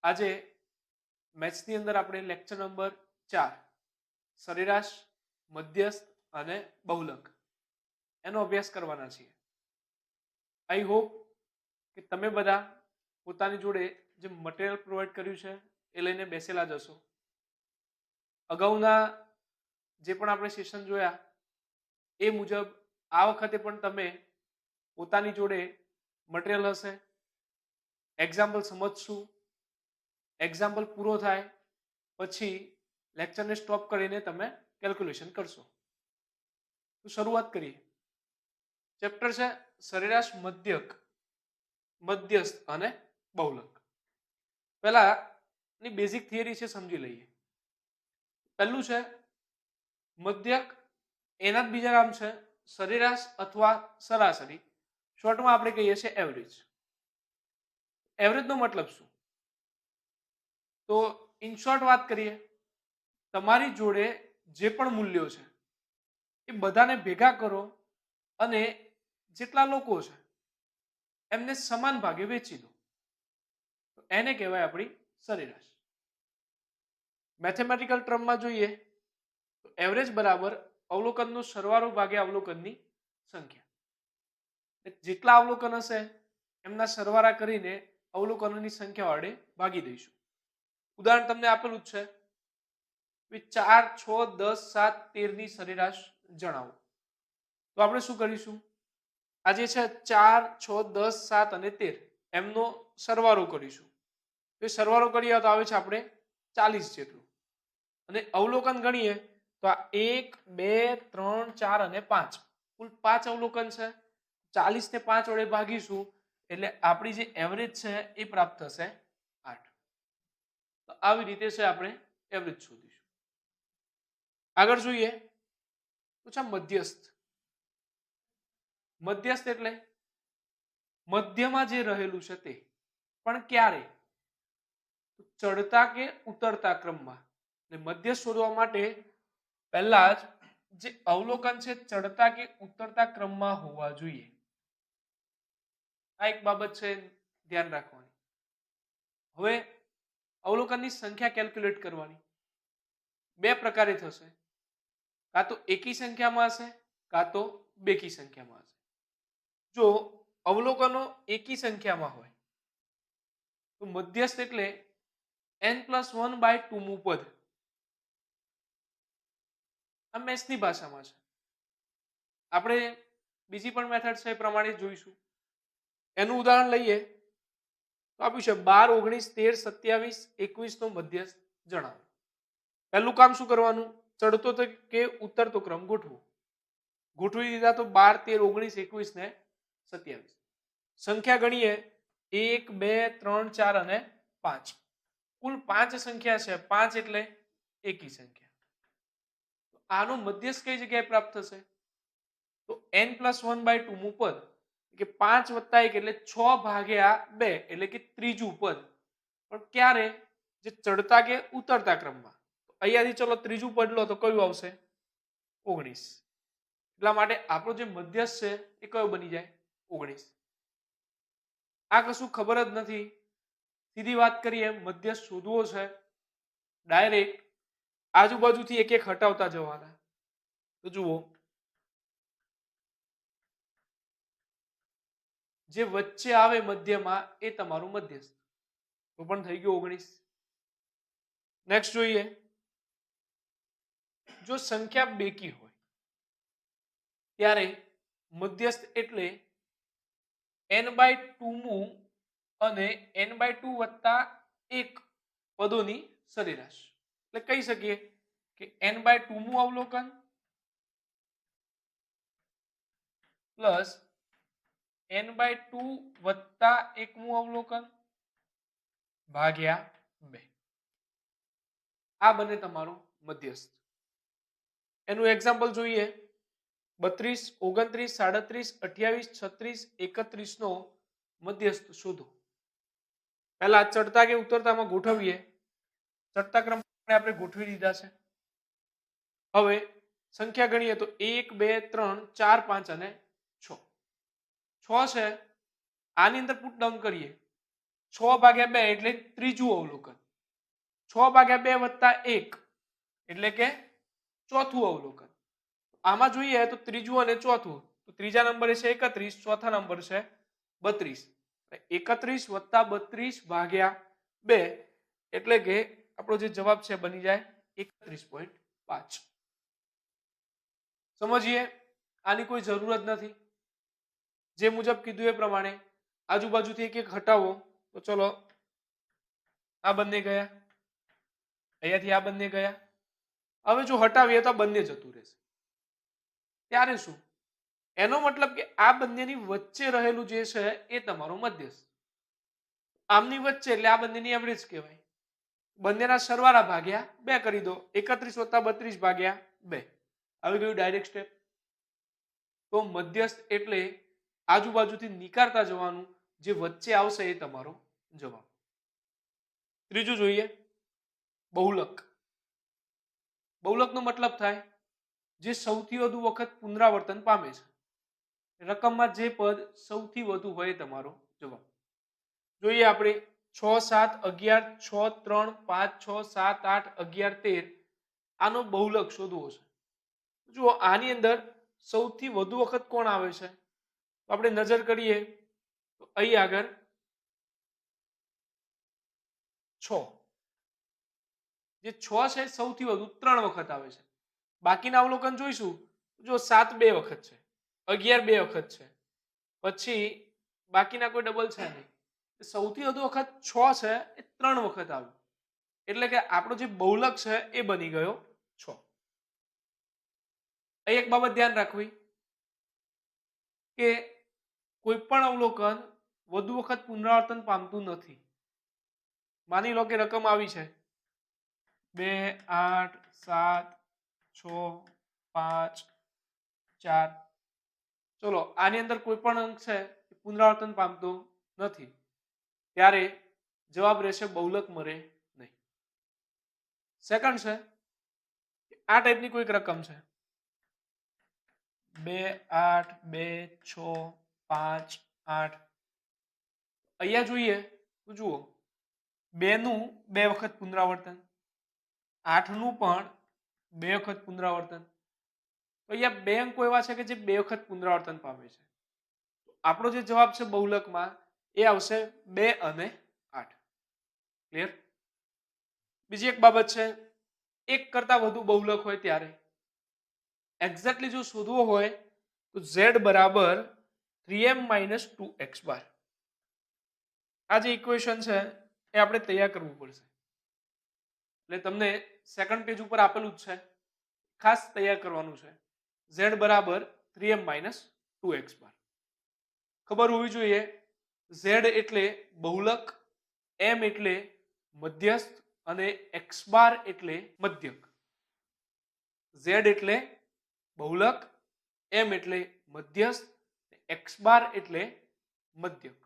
આજે મેથ્સની અંદર આપણે લેક્ચર નંબર 4 સરેરાશ, મધ્યસ્થ અને બહુલક એનો અભ્યાસ કરવાના છીએ. આઈ હોપ કે તમે બધા પોતાની જોડે જે મટીરિયલ પ્રોવાઈડ કર્યું છે એ લઈને બેસેલા જ હશો. અગાઉના જે પણ આપણે સેશન જોયા એ મુજબ આ વખતે પણ તમે પોતાની જોડે મટીરિયલ હશે, એક્ઝામ્પલ સમજશું, એક્ઝામ્પલ પૂરો થાય પછી લેક્ચરને સ્ટોપ કરીને તમે કેલ્ક્યુલેશન કરશો. તો શરૂઆત કરીએ. ચેપ્ટર છે સરેરાશ, મધ્યક, મધ્યસ્થ અને બહુલક. પહેલા ની બેઝિક થિયરી છે સમજી લઈએ. પહેલું છે મધ્યક, એના જ બીજા નામ છે સરેરાશ અથવા સરાસરી, શોર્ટમાં આપણે કહીએ છીએ એવરેજ. એવરેજનો મતલબ શું? તો ઇન શોર્ટ વાત કરીએ, તમારી જોડે જે પણ મૂલ્યો છે એ બધાને ભેગા કરો અને જેટલા લોકો છે એમને સમાન ભાગે વેચી દો, તો એને કહેવાય આપણી સરેરાશ. મેથેમેટિકલ ટર્મમાં જોઈએ તો એવરેજ બરાબર અવલોકનનો સરવાળો ભાગ્યા અવલોકનની સંખ્યા. જેટલા અવલોકન હશે એમના સરવાળા કરીને અવલોકનોની સંખ્યા વડે ભાગી દઈશું. ઉદાહરણ તમને આપેલું જ છે, 4, 6, 10, 7, 13 ની સરેરાશ જણાવો. તો આપણે શું કરીશું? આ જે છે 4, 6, 10, 7 અને 13 એમનો સરવાળો કરીશું. તો એ સરવાળો કરીએ તો આવે છે આપણે 40 જેટલું. અને અવલોકન ગણીએ તો આ 1, 2, 3, 4 અને 5 કુલ 5 અવલોકન છે. 40 ને 5 વડે ભાગીશું એટલે આપણી જે એવરેજ છે એ પ્રાપ્ત થશે 8. તો આવી રીતે છે આપણે એવરેજ શોધીશું. આગળ જોઈએ તો છે મધ્યસ્થ. મધ્યસ્થ એટલે મધ્યમાં જે રહેલું છે તે, પણ ક્યારે? ચડતા કે ઉતરતા ક્રમમાં. મધ્યસ્થ શોધવા માટે પહેલા જ જે અવલોકન છે ચડતા કે ઉતરતા ક્રમમાં હોવા જોઈએ. આ એક બાબત છે ધ્યાન રાખવાની. હવે અવલોકનની સંખ્યા કેલ્ક્યુલેટ કરવાની. બે પ્રકારે થશે, કાં તો એકી સંખ્યામાં હશે કાં તો બેકી સંખ્યામાં હશે. જો અવલોકનો એકી સંખ્યામાં હોય તો મધ્યસ્થ એટલે n+1/2 મું પદ. આ મેથ્સની ભાષામાં છે. આપણે બીજી પણ મેથડ છે એ પ્રમાણે જોઈશું. એનું ઉદાહરણ લઈએ તો આપ્યું છે 12, 19, 13, 27, 21 નો મધ્યસ્થ જણાવો. પહેલું કામ શું કરવાનું? ચડતો કે ઉતરતો ક્રમ ગોઠવો. ગોઠવી દીધા તો 12, 13, 19, 21 ને 27. સંખ્યા ગણીએ 1, 2, 3, 4 અને 5. કુલ 5 સંખ્યા છે. 5 એટલે એકી સંખ્યા. આનો મધ્યસ્થ કઈ જગ્યાએ પ્રાપ્ત થશે? તો n+1/2 મું પદ કે 5 + 1 એટલે 6/2 એટલે કે ત્રીજું પદ. પણ ક્યારે? જે ચડતા કે ઉતરતા ક્રમમાં. અહીંયાથી ચલો ત્રીજું પદ લો તો કયું આવશે? 19. એટલા માટે આપણો જે મધ્યસ્થ છે એ કયો બની જાય? 19. આ કશું ખબર જ નથી. સીધી વાત કરીએ, મધ્યસ્થ શોધવો છે, ડાયરેક્ટ આજુબાજુથી એક એક હટાવતા જવાના. તો જુઓ, જે વચ્ચે આવે મધ્યમાં એ તમારું મધ્યસ્થ. તો પણ થઈ ગયું 19. નેક્સ્ટ જોઈએ, જો સંખ્યા બેકી હોય ત્યારે મધ્યસ્થ એટલે n/2 મું અને n/2 + 1 પદોની સરેરાશ. એટલે કહી શકીએ કે n/2 મું અવલોકન પ્લસ n/2 + 1 મું અવલોકન ભાગ્યા 2. આ બને તમારો મધ્યસ્થ. એનું એક્ઝામ્પલ જોઈએ, 32, 29, 37, 28, 36, 31 નો મધ્યસ્થ શોધો. પહેલા ચડતા કે ઉતરતામાં ગોઠવીએ. ચડતા ક્રમ આપણે ગોઠવી દીધા છે. હવે સંખ્યા ગણીએ તો 1, 2, 3, 4, 5 અને 6. 6 છે. આની અંદર પુટ ડાઉન કરીએ 6 ભાગ્યા 2 એટલે ત્રીજું અવલોકન, 6 ભાગ્યા 2 વત્તા 1 એટલે કે ચોથું અવલોકન. આમાં જોઈએ તો ત્રીજું અને ચોથું, તો ત્રીજા નંબરે છે 31, ચોથા નંબર છે 32. 31 વત્તા 32 ભાગ્યા 2 એટલે કે આપણો જે જવાબ છે બની જાય 31.5. સમજીએ, આની કોઈ જરૂરત નથી. જે મુજબ કીધું એ પ્રમાણે આજુબાજુથી એક એક હટાવો તો ચલો આ બંને ગયા, અહીંયાથી આ બંને ગયા. હવે જો હટાવીએ તો આ બંને જતું રહેશે. ત્યારે શું? એનો મતલબ કે આ બંનેની વચ્ચે રહેલું જે છે એ તમારો મધ્યસ્થ. આમની વચ્ચે એટલે આ બંનેની એવરેજ કહેવાય. બંનેના સરવાળા ભાગ્યા 2 કરી દો. 31 વત્તા 32 ભાગ્યા 2 આવી ગયું ડાયરેક્ટ સ્ટેપ. તો મધ્યસ્થ એટલે આજુબાજુથી નીકાળતા જવાનું, જે વચ્ચે આવશે એ તમારો જવાબ. ત્રીજું જોઈએ બહુલક. બહુલકનો મતલબ થાય જે સૌથી વધુ વખત પુનરાવર્તન પામે છે. રકમમાં જે પદ સૌથી વધુ હોય તમારો જવાબ. જોઈએ આપણે 6 7 11 6 3 5 6 7 8 11 13 આનો બહુલક શોધવો છે. જુઓ આની અંદર સૌથી વધુ વખત કોણ આવે છે? તો આપણે નજર કરીએ તો અહીં આગળ 6, જે 6 છે સૌથી વધુ 3 વખત આવે છે. બાકીના અવલોકન જોઈશું, જો 7 2 વખત છે, 11 2 વખત છે, પછી બાકીના કોઈ ડબલ છે નહીં. સૌથી વધુ વખત 6 છે એ 3 વખત આવ્યું, એટલે કે આપણો જે બહુલક છે એ બની ગયો 6. અહીં એક બાબત ધ્યાન રાખવી કે કોઈ પણ અવલોકન વધુ વખત પુનરાવર્તન પામતું નથી. માની લો કે રકમ આવી છે 2 8 7 6 5 4. ચલો આની અંદર કોઈ પણ અંક છે પુનરાવર્તન પામતો નથી, ત્યારે જવાબ રહેશે બહુલક મળે નહીં. સેકન્ડ છે આ ટાઈપની કોઈક રકમ છે 2 8 2 6 5 8. અહીંયા જોઈએ તો જુઓ 2 નું 2 વખત પુનરાવર્તન, 8 નું પણ 2 વખત પુનરાવર્તન. તો અહીંયા 2 અંકો એવા છે કે જે 2 વખત પુનરાવર્તન પામે છે. આપણો જે જવાબ છે બહુલકમાં એ આવશે 2 અને 8. ક્લિયર? બીજી એક બાબત છે, એક કરતા વધુ બહુલક હોય ત્યારે એક્ઝેક્ટલી જો શોધવો હોય તો z બરાબર 3m - 2x બાર. આ જે ઇક્વેશન છે એ આપણે તૈયાર કરવું પડશે. એટલે તમને સેકન્ડ પેજ ઉપર આપેલું જ છે, ખાસ તૈયાર કરવાનું છે. z બરાબર 3m - 2x બાર. ખબર હોવી જોઈએ z એટલે બહુલક, m એટલે મધ્યસ્થ અને x બાર એટલે મધ્યક. z એટલે બહુલક, m એટલે મધ્યસ્થ, x બાર એટલે મધ્યક.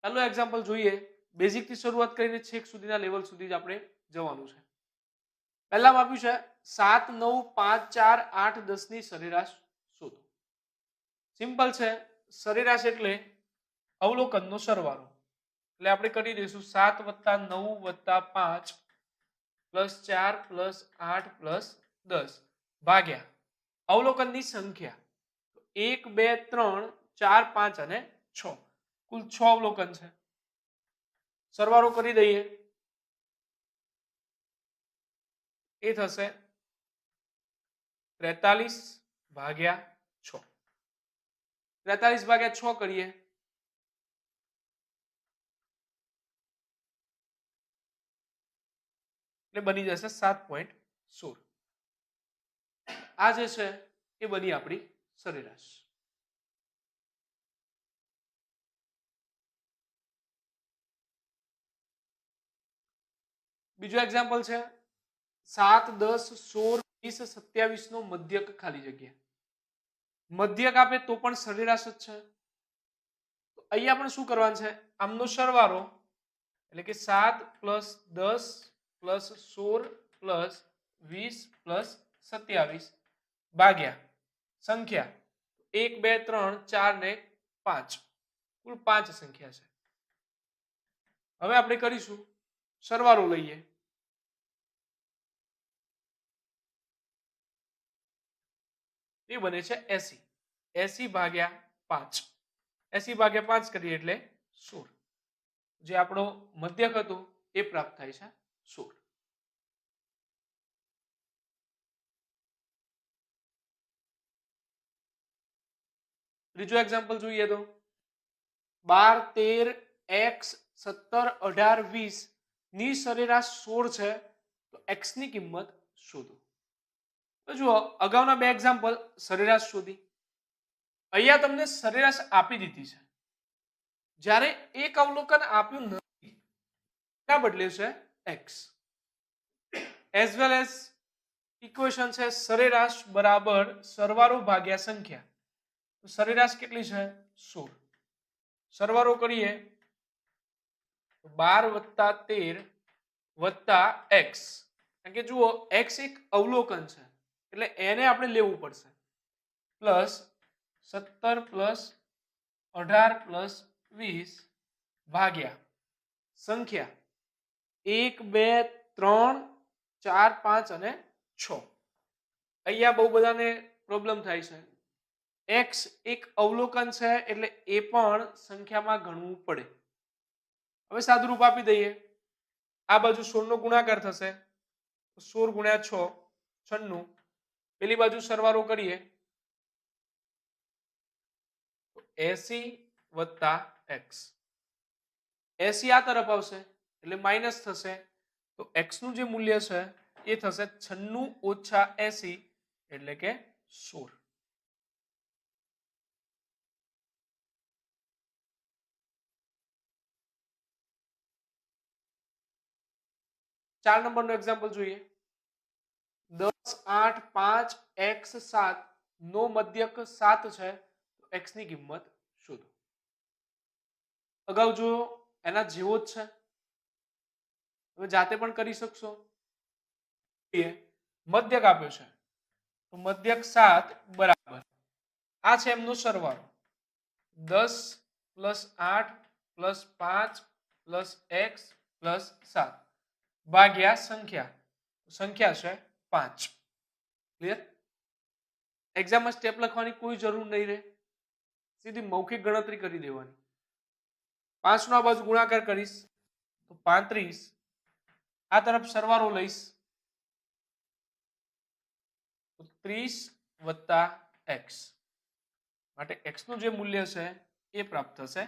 ચાલો એક્ઝામ્પલ જોઈએ. બેઝિક થી શરૂઆત કરીને છેક સુધીના લેવલ સુધી જ આપણે જવાનું છે. પહેલામાં આપ્યું છે 7 9 5 4 8 10 ની સરેરાશ શોધો. સિમ્પલ છે, સરેરાશ એટલે અવલોકનનો સરવાળો. એટલે આપણે કરી દઈશું 7 + 9 + 5 + 4 + 8 + 10 ભાગ્યા અવલોકનની સંખ્યા 1 2 3 4 5 અને 6. કુલ 6 અવલોકન છે. સરવાળો કરી દઈએ, એ થશે 43 ભાગ્યા 6. 43 ભાગ્યા 6 કરીએ એટલે બની જશે 7.16. આ જે છે એ બની આપણી સરેરાશ. બીજો એક્ઝામ્પલ છે 7 10 16 20 27 નો મધ્યક ખાલી જગ્યા. મધ્યક આપે તો પણ સરેરાશ જ છે. તો અહીંયા પણ શું કરવાનું છે, આમનો સરવાળો એટલે કે 7 + 10 + 16 + 20 + 27 ભાગ્યા સંખ્યા 1 2 3 4 ને 5. કુલ 5 સંખ્યા છે. હવે આપણે કરીશું સરવાળો લઈએ. એ બને છે 80. 80 ભાગ્યા 5. 80 ભાગ્યા 5 કરીએ એટલે 16. જે આપણો મધ્યક હતો એ પ્રાપ્ત થાય છે 16. ત્રીજો એક્ઝામ્પલ જોઈએ તો 12, 13, x, 17, 18, 20 ની સરેરાશ 16 છે તો x ની કિંમત શોધો. તો જુઓ અગાઉના બે એક્ઝામ્પલ સરેરાશ શોધી. અહીંયા તમને સરેરાશ આપી દીધી છે. જ્યારે એક અવલોકન આપ્યું નથી એના બદલે છે x. As well as equation છે સરેરાશ બરાબર સરવાળો ભાગ્યા સંખ્યા. તો સરેરાશ કેટલી છે 16. સરવાળો કરીએ 12 + 13 + x. કારણ કે જુઓ x એક અવલોકન છે એટલે એને આપણે લેવું પડશે. પ્લસ 17 + 18 + 20 ભાગ્યા સંખ્યા 1, 2, 3, 4, 5 અને 6. અહીંયા બહુ બધાને પ્રોબ્લેમ થાય છે. x એક અવલોકન છે એટલે એ પણ સંખ્યામાં ગણવું પડે. હવે સાદુરૂપ આપી દઈએ. આ બાજુ 16 નો ગુણાકાર થશે 16 × 6 96. પેલી બાજુ સરવાળો કરીએ 80 + x. 80 આ તરફ આવશે એટલે માઇનસ થશે તો x નું જે મૂલ્ય છે એ થશે 96 - 80 એટલે કે 16. ચાર નંબરનો એક્ઝામ્પલ જોઈએ 10, 8, 5, x, 7 નો મધ્યક 7 છે તો x ની કિંમત શોધો. અગાઉ જો એના જેવો જ છે તમે જાતે પણ કરી શકશો. મધ્યક આપ્યો છે તો મધ્યક 7 બરાબર આ છે એમનો સરવાળો 10 + 8 + 5 + x + 7 ભાગ્યા સંખ્યા છે 5. ક્લિયર? એક્ઝામમાં સ્ટેપ લખવાની કોઈ જરૂર નહીં રહે. સીધી મૌખિક ગણતરી કરી દેવાની. 5 નો આ બાજુ ગુણાકાર કરીશ તો 35. આ તરફ સરવાળો લઈશ તો 30 + x. માટે x નું જે મૂલ્ય છે એ પ્રાપ્ત થશે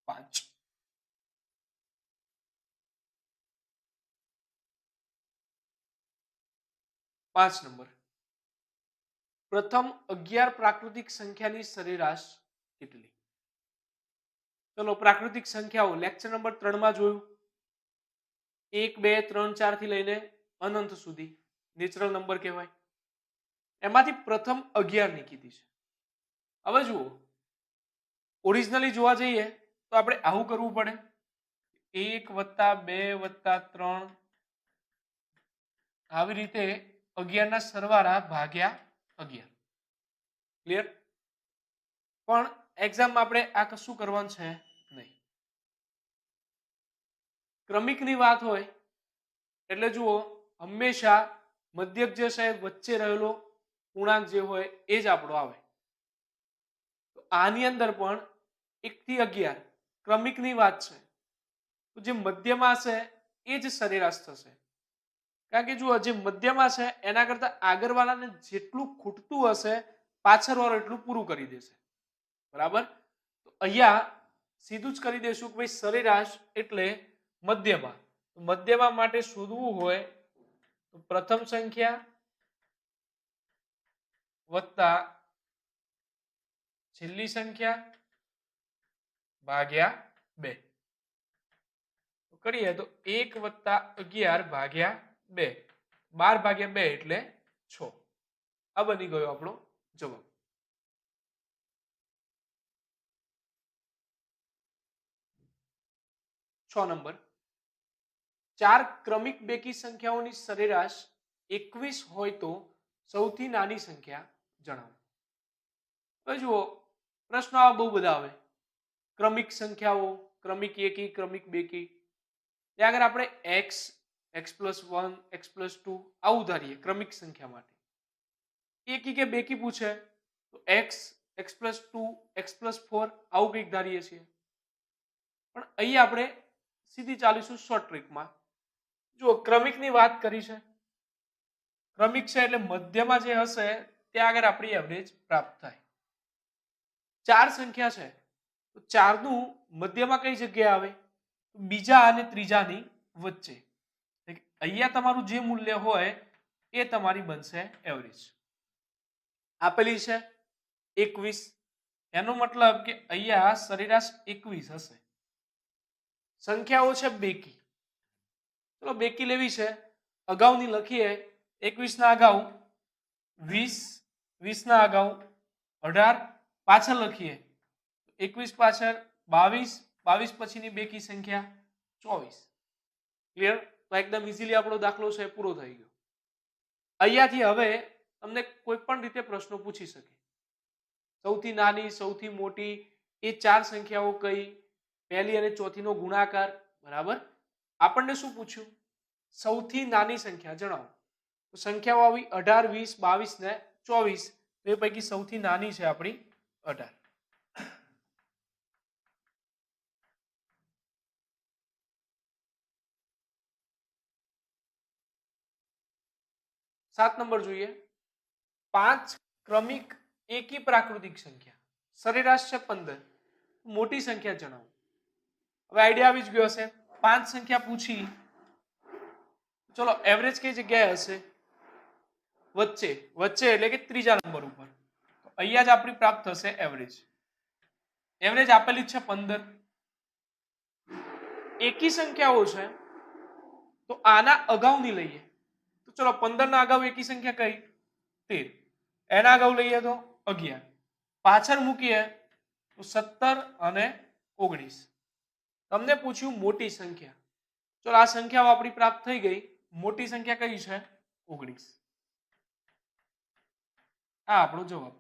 5. પાંચ નંબર પ્રથમ 11 પ્રાકૃતિક સંખ્યાની સરેરાશ કેટલી? ચલો પ્રાકૃતિક સંખ્યાઓ લેક્ચર નંબર 3 માં જોયું. 1, 2, 3, 4 થી લઈને અનંત સુધી નેચરલ નંબર કહેવાય. એમાંથી પ્રથમ 11 ની કીધી છે. હવે જુઓ ઓરિજિનલી જોવા જઈએ તો આપણે આવું કરવું પડે 1 + 2 + 3 આવી રીતે 11 ના સરવાળા ભાગ્યા 11. ક્લિયર? પણ એક્ઝામમાં આપણે આ કશું કરવાનું છે નહીં. ક્રમિકની વાત હોય એટલે જુઓ હંમેશા મધ્યક જે છે વચ્ચે રહેલો પૂર્ણાંક જે હોય એ જ આપણો આવે. તો આની અંદર પણ 1 થી 11 ક્રમિકની વાત છે તો જે મધ્યમાં છે એ જ સરેરાશ થશે. કારણ કે જુઓ જે મધ્યમાં છે એના કરતા આગળવાળાને જેટલું ખૂટતું હશે પાછળવાળો એટલું પૂરું કરી દેશે. બરાબર? તો અહીંયા સીધું જ કરી દેશું કે ભાઈ સરેરાશ એટલે મધ્યમાં. તો મધ્યમાં માટે શોધવું હોય તો પ્રથમ સંખ્યા વત્તા છેલ્લી સંખ્યા ભાગ્યા 2. તો કરીએ તો 1 + 11 ભાગ્યા 2. 12 ભાગ્યા 2 એટલે 6. આ બની ગયો આપણો જવાબ. નંબર 4 ક્રમિક બેકી સંખ્યાઓની સરેરાશ 21 હોય તો સૌથી નાની સંખ્યા જણાવો. હવે જુઓ પ્રશ્નો આવા બહુ બધા આવે. ક્રમિક સંખ્યાઓ, ક્રમિક એકી, ક્રમિક બેકી. ત્યાં આગળ આપણે x, x+1, x+2 આવું ધારીએ ક્રમિક સંખ્યા માટે. એકી કે બેકી પૂછે તો x, x+2, x+4 આવું કંઈક ધારીએ છીએ. પણ અહીં આપણે સીધી ચાલીશું શોર્ટ ટ્રીકમાં. જો ક્રમિકની વાત કરી છે, ક્રમિક છે એટલે મધ્યમાં જે હશે ત્યાં આગળ આપણી એવરેજ પ્રાપ્ત થાય. 4 સંખ્યા છે તો 4 નું મધ્યમાં કઈ જગ્યાએ આવે? બીજા અને ત્રીજાની વચ્ચે. અહીંયા તમારું જે મૂલ્ય હોય એ તમારી બનશે એવરેજ. આપેલી છે 21, એનો મતલબ કે અહીંયા સરેરાશ 21 હશે. સંખ્યાઓ છે બેકી. ચલો બેકી લેવી છે, અગાઉની લખીએ. 21 ના અગાઉ 20, 20 ના અગાઉ 18, પાછળ લખીએ 21 પાછળ 22, 22 પછીની બેકી સંખ્યા 24. ક્લિયર? તો એકદમ ઇઝીલી આપણો દાખલો છે પૂરો થઈ ગયો. અહીંયાથી હવે તમને કોઈ પણ રીતે પ્રશ્નો પૂછી શકે. સૌથી નાની, સૌથી મોટી એ 4 સંખ્યાઓ કઈ, પહેલી અને ચોથીનો ગુણાકાર, બરાબર. આપણને શું પૂછ્યું? સૌથી નાની સંખ્યા જણાવો. તો સંખ્યાઓ આવી 18, 20, 22 ને 24. એ પૈકી સૌથી નાની છે આપણી 18. 7 નંબર જોઈએ. 5 ક્રમિક એકી પ્રાકૃતિક સંખ્યા, સરેરાશ છે 15. મોટી સંખ્યા જણાવો. હવે આઈડિયા આવી જ ગયો હશે. 5 સંખ્યા પૂછી, ચલો એવરેજ કઈ જગ્યાએ હશે? વચ્ચે. વચ્ચે એટલે કે ત્રીજા નંબર ઉપર. તો અહીંયા જ આપણી પ્રાપ્ત થશે એવરેજ. એવરેજ આપેલી છે 15. એકી સંખ્યાઓ છે તો આના અગાઉની લઈએ. તો ચલો 15 ના અગાઉ એકી સંખ્યા કઈ? 13. એના અગાઉ લઈએ તો 11. પાછળ મૂકીએ તો 17 અને 19. તમને પૂછ્યું મોટી સંખ્યા. ચલો આ સંખ્યાઓ આપણી પ્રાપ્ત થઈ ગઈ. મોટી સંખ્યા કઈ છે? 19. આ આપણો જવાબ.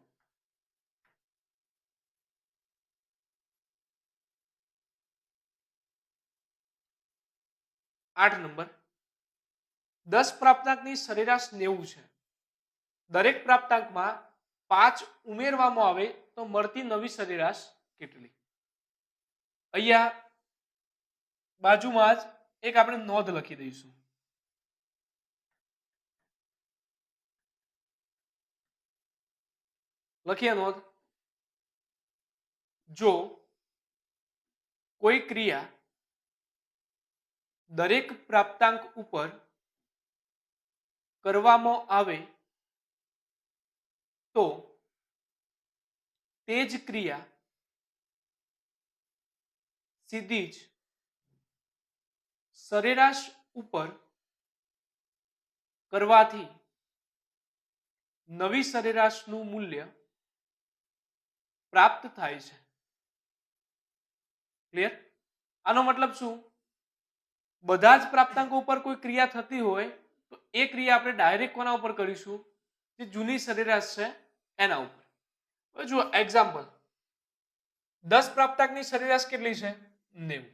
આઠ નંબર. 10 પ્રાપ્તાંકની સરેરાશ 90 છે. દરેક પ્રાપ્તાંકમાં 5 ઉમેરવામાં આવે તો મળતી નવી સરેરાશ કેટલી? અહીંયા બાજુમાં જ એક આપણે નોંધ લખી દઈશું. લખીએ નોંધ. જો કોઈ ક્રિયા દરેક પ્રાપ્તાંક ઉપર કરવામાં આવે તો તે જ ક્રિયા સીધી જ સરેરાશ ઉપર કરવાથી નવી સરેરાશનું મૂલ્ય પ્રાપ્ત થાય છે. ક્લિયર? આનો મતલબ શું? બધા જ પ્રાપ્તાંકો ઉપર કોઈ ક્રિયા થતી હોય તો એ ક્રિયા આપણે ડાયરેક્ટ કોના ઉપર કરીશું? જે જૂની સરેરાશ છે એના ઉપર. હવે જુઓ એક્ઝામ્પલ. 10 પ્રાપ્તાંકની સરેરાશ કેટલી છે? 90.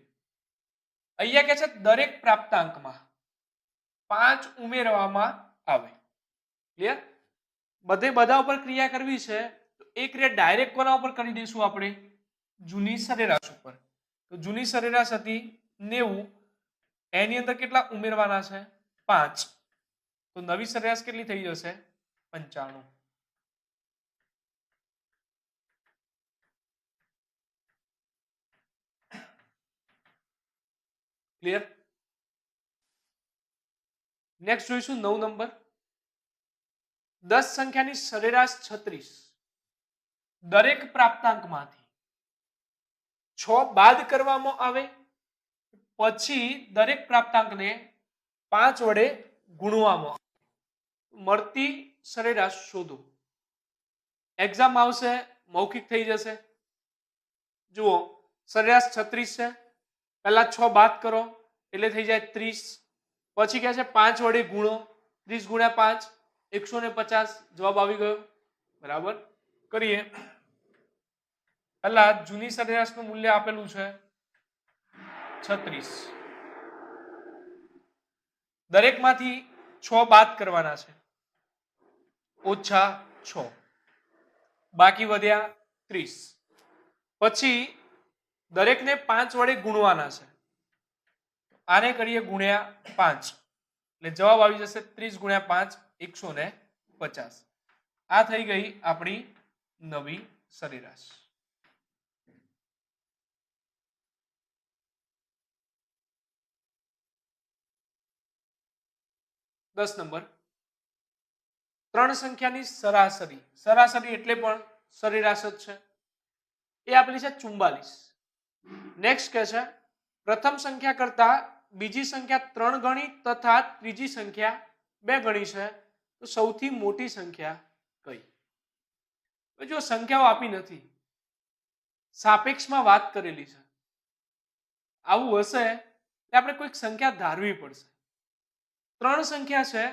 અહીંયા કે છે દરેક પ્રાપ્તાંકમાં 5 ઉમેરવામાં આવે. ક્લિયર? બધા ઉપર ક્રિયા કરવી છે તો એ ક્રિયા ડાયરેક્ટ કોના ઉપર કરી દઈશું આપણે? જૂની સરેરાશ ઉપર. તો જૂની સરેરાશ હતી 90, એની અંદર કેટલા ઉમેરવાના છે? 5. તો નવી સરેરાશ કેટલી થઈ જશે? 95. ક્લિયર? નેક્સ્ટ જોઈશું 9 નંબર. 10 સંખ્યાની સરેરાશ 36. દરેક પ્રાપ્તાંકમાંથી 6 બાદ કરવામાં આવે પછી દરેક પ્રાપ્તાંકને 5 વડે ગુણવામાં આવે. મળતી સરેરાશ શોધો. એક્ઝામ આવશે, મૌખિક થઈ જશે. જુઓ સરેરાશ 36 છે. પહેલા 6 બાદ કરો એટલે થઈ જાય 30. પછી કહે છે 5 વડે ગુણો. 30 ગુણ્યા 5 150. જવાબ આવી ગયો. બરાબર. કરીએ. પહેલા જૂની સરેરાશનું મૂલ્ય આપેલું છે 36. દરેકમાંથી 6 બાદ કરવાના છે, -6, બાકી વધ્યા 30. પછી દરેકને 5 વડે ગુણવાના છે, આને કરીએ ગુણ્યા 5 એટલે જવાબ આવી જશે 30 ગુણ્યા 5 150. આ થઈ ગઈ આપણી નવી સરેરાશ. દસ નંબર, ત્રણ સંખ્યાની સરાસરી. સરાસરી એટલે પણ સરેરાશ જ છે. એ આપેલી છે 44. નેક્સ્ટ કે છે પ્રથમ સંખ્યા કરતા બીજી સંખ્યા 3 ગણી તથા ત્રીજી સંખ્યા 2 ગણી છે, તો સૌથી મોટી સંખ્યા કઈ? જો સંખ્યાઓ આપી નથી, સાપેક્ષમાં વાત કરેલી છે, આવું હશે એટલે આપણે કોઈક સંખ્યા ધારવી પડશે. 3 સંખ્યા છે,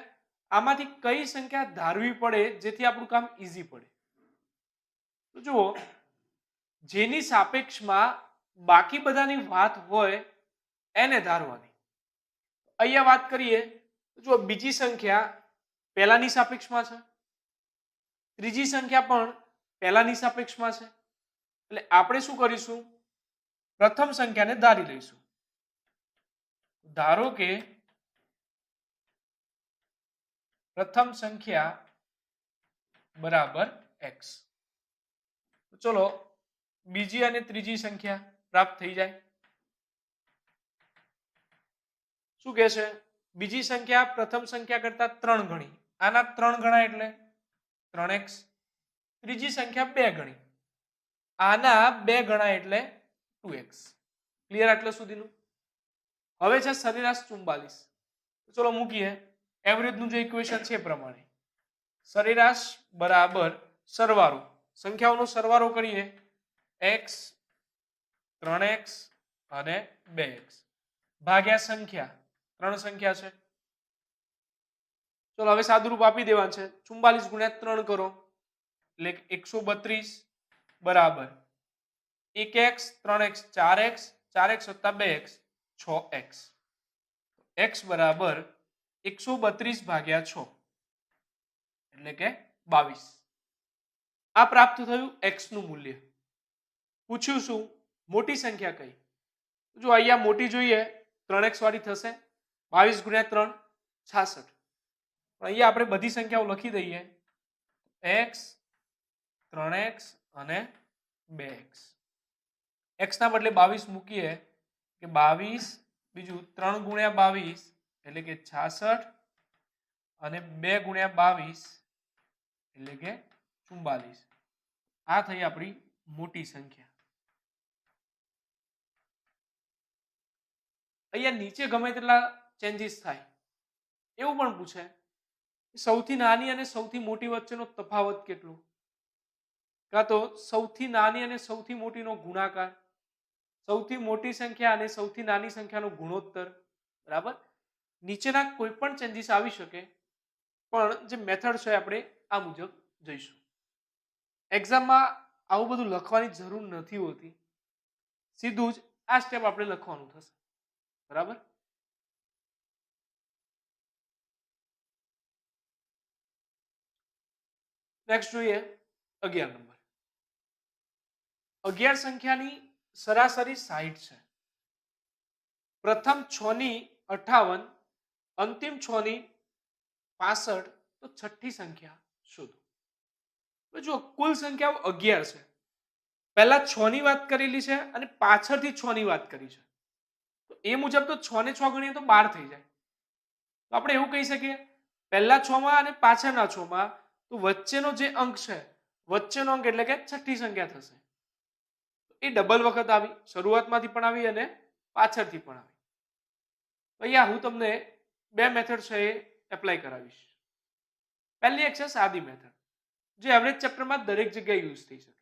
આમાંથી કઈ સંખ્યા ધારવી પડે જેથી આપણું કામ ઈઝી પડે? તો જુઓ, જેની સાપેક્ષમાં બાકી બધાની વાત હોય એને ધારવાની. અહીંયા વાત કરીએ તો જો બીજી સંખ્યા પહેલાની સાપેક્ષમાં છે, ત્રીજી સંખ્યા પણ પહેલાની સાપેક્ષમાં છે, એટલે આપણે શું કરીશું? પ્રથમ સંખ્યાને ધારી લઈશું. ધારો કે પ્રથમ સંખ્યા બરાબર x. ચલો બીજી અને ત્રીજી સંખ્યા પ્રાપ્ત થઈ જાય. શું કહે છે? બીજી સંખ્યા પ્રથમ સંખ્યા કરતા 3 ગણી, આના 3 ગણા એટલે 3x. ત્રીજી સંખ્યા 2 ગણી, આના 2 ગણા એટલે 2x. ક્લિયર આટલા સુધીનું? હવે છે સરેરાશ 44. ચલો મૂકીએ એવરેજ નું જે ઇક્વેશન છે એ પ્રમાણે. સરેરાશ બરાબર સરવાળો, સંખ્યાઓનો સરવાળો કરીએ, x 3x અને 2x ભાગ્યા સંખ્યા, 3 સંખ્યા છે. ચલો હવે સાદુરૂપ આપી દેવાનું છે. 44 ગુણ્યા 3 કરો એટલે 132 બરાબર 1x 3x 4x 4x વત્તા 2x 6x. x બરાબર 132 ભાગ્યા 6 એટલે કે 22. આ પ્રાપ્ત થયું x નું મૂલ્ય. પૂછ્યું શું? મોટી સંખ્યા કઈ? જો અહીંયા મોટી જોઈએ 3x વાળી થશે, 22 ગુણ્યા 3 66. પણ અહીંયા આપણે બધી સંખ્યાઓ લખી દઈએ, x 3x અને 2x. x ના બદલે 22 મૂકીએ કે 22, બીજું 3 ગુણ્યા 22 એટલે કે 66 અને 2 ગુણ્યા 22 એટલે કે 44. આ થઈ આપણી મોટી સંખ્યા. અહીંયા નીચે ગમે તેટલા ચેન્જીસ થાય, એવું પણ પૂછે સૌથી નાની અને સૌથી મોટી વચ્ચેનો તફાવત કેટલો, કાં તો સૌથી નાની અને સૌથી મોટીનો ગુણાકાર, સૌથી મોટી સંખ્યા અને સૌથી નાની સંખ્યાનો ગુણોત્તર. બરાબર, નીચેના કોઈ પણ ચેન્જીસ આવી શકે, પણ જે મેથડ છે આપણે આ મુજબ જઈશું. એક્ઝામમાં આવું બધું લખવાની જરૂર નથી હોતી, સીધું જ આ સ્ટેપ આપણે લખવાનું થશે. બરાબર, નેક્સ્ટ જોઈએ 11 નંબર. 11 સંખ્યાની સરાસરી 60 છે. પ્રથમ 6 ની 58, અંતિમ 6 ની 65, તો છઠ્ઠી સંખ્યા શોધો. જો કુલ સંખ્યાઓ 11 છે, પહેલા 6 ની વાત કરેલી છે અને પાછળથી 6 ની વાત કરી છે, તો એ મુજબ તો 6 ને 6 ગણીએ તો 12 થઈ જાય. તો આપણે એવું કહી શકીએ પહેલા 6 માં અને પાછળના 6 માં તો વચ્ચેનો જે અંક છે, વચ્ચેનો અંક એટલે કે છઠ્ઠી સંખ્યા થશે. એ ડબલ વખત આવી, શરૂઆતમાંથી પણ આવી અને પાછળથી પણ આવી. અહીંયા હું તમને બે મેથડ છે એ એપ્લાય કરાવીશ. પહેલી એક છે સાદી મેથડ, જે એવરેજ ચેપ્ટરમાં દરેક જગ્યાએ યુઝ થઈ શકે.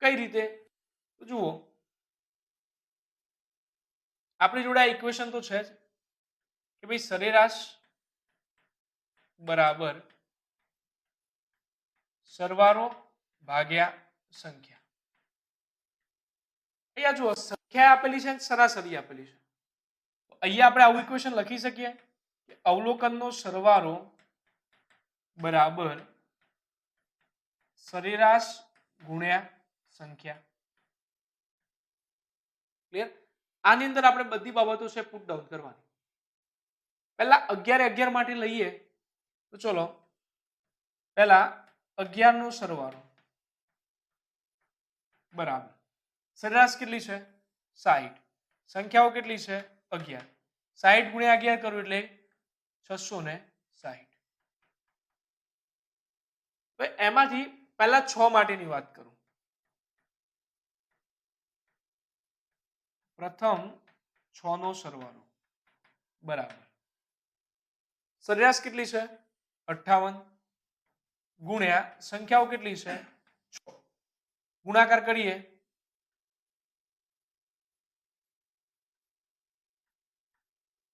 કઈ રીતે? તો જુઓ, આપણી જોડે આ ઇક્વેશન તો છે જ કે ભાઈ સરેરાશ બરાબર સરવાળો ભાગ્યા સંખ્યા. અહીંયા જુઓ, સંખ્યા આપેલી છે, સરાસરી આપેલી છે. અહીંયા આપણે આવું ઇક્વેશન લખી શકીએ અવલોકનનો સરવાળો બરાબર સરેરાશ ગુણ્યા સંખ્યા. ક્લિયર? આની અંદર આપણે બધી બાબતો છે પુટ ડાઉન કરવાની. પહેલા 11 માટે લઈએ તો ચલો પહેલા 11 નો સરવાળો બરાબર સરેરાશ કેટલી છે 60, સંખ્યાઓ કેટલી છે 11, 60 ગુણ્યા 11 કરવું એટલે 660. તો એમાંથી પહેલા 6 માટેની વાત કરું. પ્રથમ 6 નો સરવાળો બરાબર સરેરાશ કેટલી છે 58 ગુણ્યા સંખ્યાઓ કેટલી છે 6, ગુણાકાર કરીએ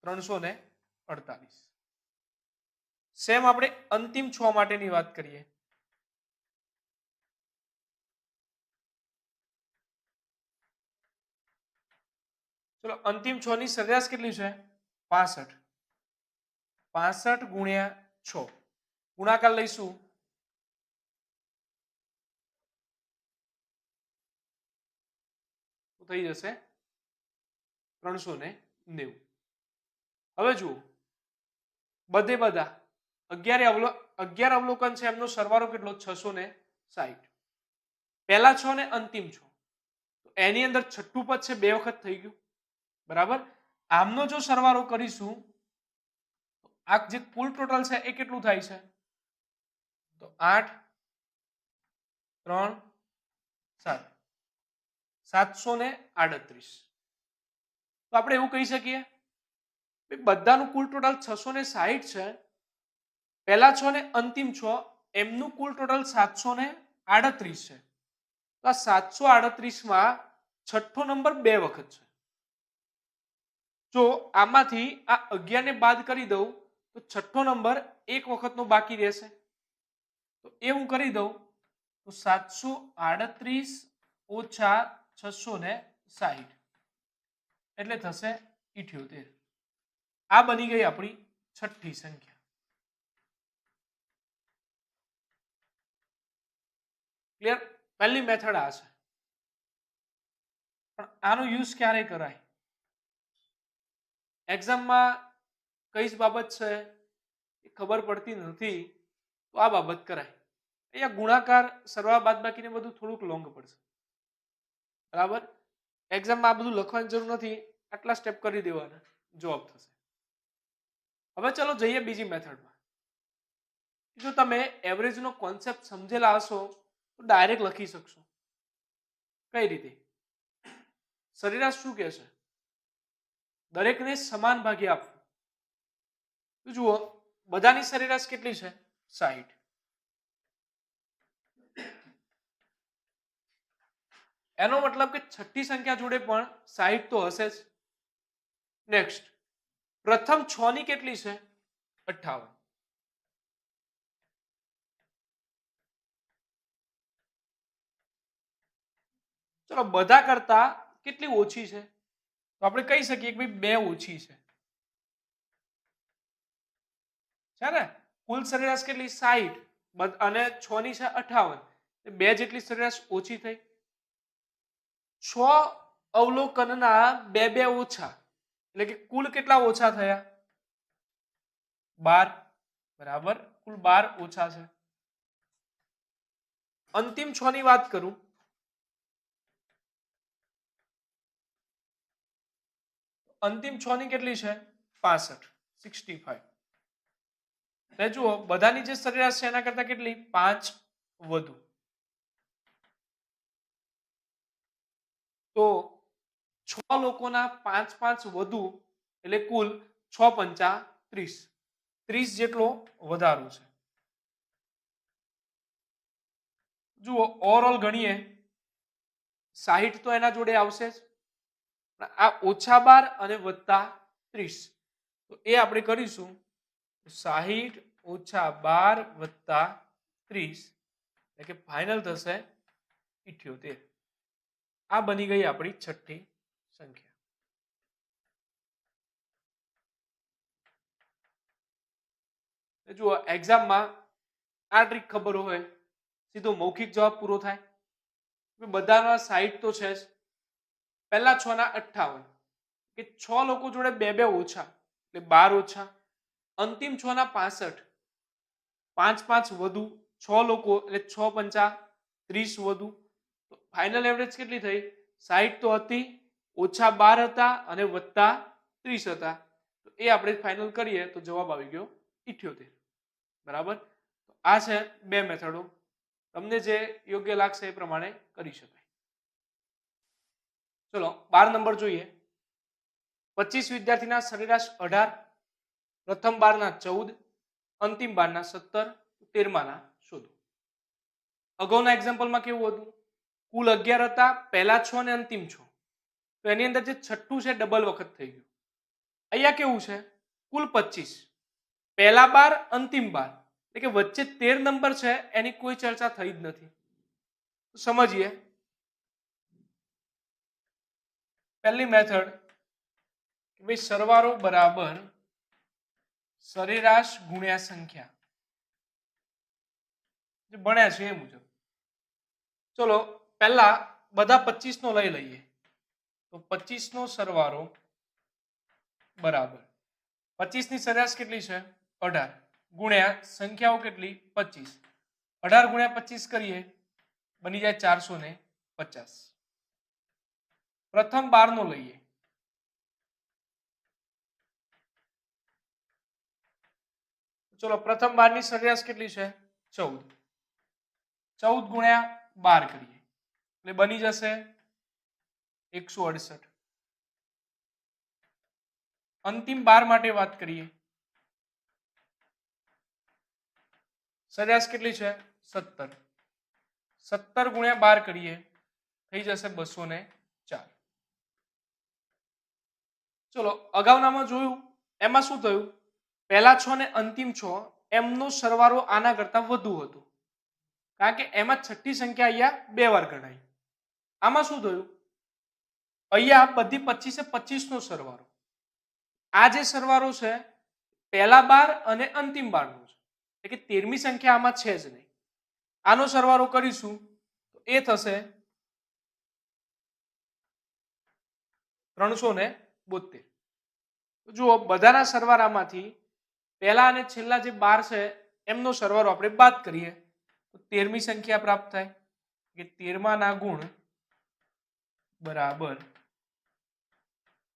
$348. સેમ આપણે અંતિમ 6 માટેની વાત કરીએ. ચલો અંતિમ 6 ની સરેરાશ કેટલી છે 65, 65 ગુણ્યા 6, ગુણાકાર લઈશું તો થઈ જશે 390. હવે જુઓ બધે બધા 11 અવલોકન છે એમનો સરવાળો કેટલો 660. પહેલા 6 ને અંતિમ 6 તો એની અંદર છઠ્ઠું પદ છે 2 વખત થઈ ગયું બરાબર. આમનો જો સરવાળો કરીશું તો આ જે કુલ ટોટલ છે એ કેટલું થાય છે તો 8 3 7 738. તો આપણે એવું કહી શકીએ બધાનું કુલ ટોટલ 660 છે. પહેલા 6 ને અંતિમ 6 એમનું કુલ ટોટલ 738 છે. તો આ 738 માં છઠ્ઠો નંબર 2 વખત છે. જો આમાંથી આ 11 ને બાદ કરી દઉં તો છઠ્ઠો નંબર 1 વખતનો બાકી રહેશે. તો એ હું કરી દઉં તો 738 ઓછા 660 એટલે થશે 78. આ બની ગઈ આપણી છઠ્ઠી સંખ્યા. ક્લિયર? પહેલી મેથડ આ છે. પણ આનો યુઝ ક્યારે કરાય? એક્ઝામમાં કઈ બાબત છે એ ખબર પડતી નથી તો આ બાબત કરાય. અહીંયા ગુણાકાર સરવાળા બાદબાકીને બધું થોડુંક લોંગ પડશે બરાબર. એક્ઝામમાં આ બધું લખવાની જરૂર નથી, આટલા સ્ટેપ કરી દેવાના, જવાબ થશે. હવે ચલો જઈએ બીજી મેથડમાં. જો તમે એવરેજનો કોન્સેપ્ટ સમજેલા હશો તો ડાયરેક્ટ લખી શકશો. કઈ રીતે? સરેરાશ શું કહે છે? દરેકને સમાન ભાગે આપવું. તો જુઓ બધાની સરેરાશ કેટલી છે 60. એનો મતલબ કે છઠ્ઠી સંખ્યા જોડે પણ 60 તો હશે જ. નેક્સ્ટ પ્રથમ 6 ની કેટલી છે 58. ચલો બધા કરતા કેટલી ઓછી છે તો આપણે કહી શકીએ કે ભાઈ 2 ઓછી છે ને. કુલ સરેરાશ કેટલી 60 અને 6 ની છે 58, 2 જેટલી સરેરાશ ઓછી થઈ. 6 અવલોકનના 2 ઓછા એટલે કે કુલ કેટલા ઓછા થયા 12 બરાબર. કુલ 12 ઓછા છે. અંતિમ 6 ની વાત કરું અંતિમ 6 ની કેટલી છે 65 65. એટલે જુઓ બધાની જે સરેરાશ છે એના કરતા કેટલી 5 વધુ. તો 6 લોકોના 5 વધુ એટલે કુલ 6 પંચા 30 જેટલો વધારો છે. જુઓ ઓવરઓલ ગણીએ 60 તો એના જોડે આવશે જ, આ ઓછા 12 અને વત્તા 30 તો એ આપણે કરીશું 60 ઓછા 12 વત્તા 30 એટલે કે ફાઇનલ થશે 78. આ બની ગઈ આપણી છઠ્ઠી સંખ્યા. જુઓ એક્ઝામમાં આ ટ્રીક ખબર હોય સીધો મૌખિક જવાબ પૂરો થાય. બધાના 60 તો છે જ. પહેલા 6 ના 58 કે 6 લોકો જોડે 2 ઓછા એટલે 12 ઓછા. અંતિમ 6 ના 65 5 વધુ 6 લોકો એટલે 6 પંચા 30 વધુ. તો ફાઇનલ એવરેજ કેટલી થઈ? 60 તો હતી, ઓછા 12 હતા અને વત્તા 30 હતા. તો એ આપણે ફાઇનલ કરીએ તો જવાબ આવી ગયો 78. બરાબર. આ છે બે મેથડો. તમને જે યોગ્ય લાગશે એ પ્રમાણે કરી શકાય. ચલો 12 નંબર જોઈએ. 25 વિદ્યાર્થીના સરેરાશ 18, પ્રથમ 12 ના 14, અંતિમ 12 ના 17, 13મા ના શોધો. અગાઉના એક્ઝામ્પલમાં કેવું હતું? કુલ 11 હતા, પહેલા 6 અને અંતિમ 6. તો એની અંદર જે છઠ્ઠું છે ડબલ વખત થઈ ગયું. અહીંયા કેવું છે? કુલ 25, પહેલા 12, અંતિમ 12, એટલે કે વચ્ચે 13 નંબર છે એની કોઈ ચર્ચા થઈ જ નથી. તો સમજીએ. પહેલી મેથડ કે ભાઈ સરવાળો બરાબર સરેરાશ ગુણ્યા સંખ્યા, જે ભણ્યા છે એ મુજબ. ચલો પહેલા બધા 25 નો લઈ લઈએ. તો 25 નો સરવાળો બરાબર 25 ની સરેરાશ કેટલી છે? 18 ગુણ્યા સંખ્યાઓ કેટલી? 25. 18 ગુણ્યા 25 કરીએ બની જાય 450. પ્રથમ 12 નો લઈએ. ચલો પ્રથમ 12 ની સરેરાશ કેટલી છે? 14. 14 ગુણ્યા 12 કરીએ એટલે બની જશે 168. અંતિમ 12 માટે વાત કરીએ. સરેરાશ કેટલી છે? 17. 17 ગુણ્યા 12 કરીએ થઈ જશે 204. ચલો અગાઉનામાં જોયું એમાં શું થયું? પહેલા 6 ને અંતિમ 6 એમનો સરવાળો આના કરતા વધુ હતો, કારણ કે એમાં છઠ્ઠી સંખ્યા અહીંયા 2 વાર ગણાય. આમાં શું થયું? અહીંયા બધી 25 નો સરવાળો. આ જે સરવાળો છે પહેલા 12 અને અંતિમ 12 નો છે, એટલે કે 13મી સંખ્યા આમાં છે જ નહીં. આનો સરવાળો કરીશું તો એ થશે 372. જુઓ બધાના સરવાળામાંથી પહેલા અને છેલ્લા જે 12 છે એમનો સરવાળો આપણે બાદ કરીએ તો 13મી સંખ્યા પ્રાપ્ત થાય કે 13મા ના ગુણ બરાબર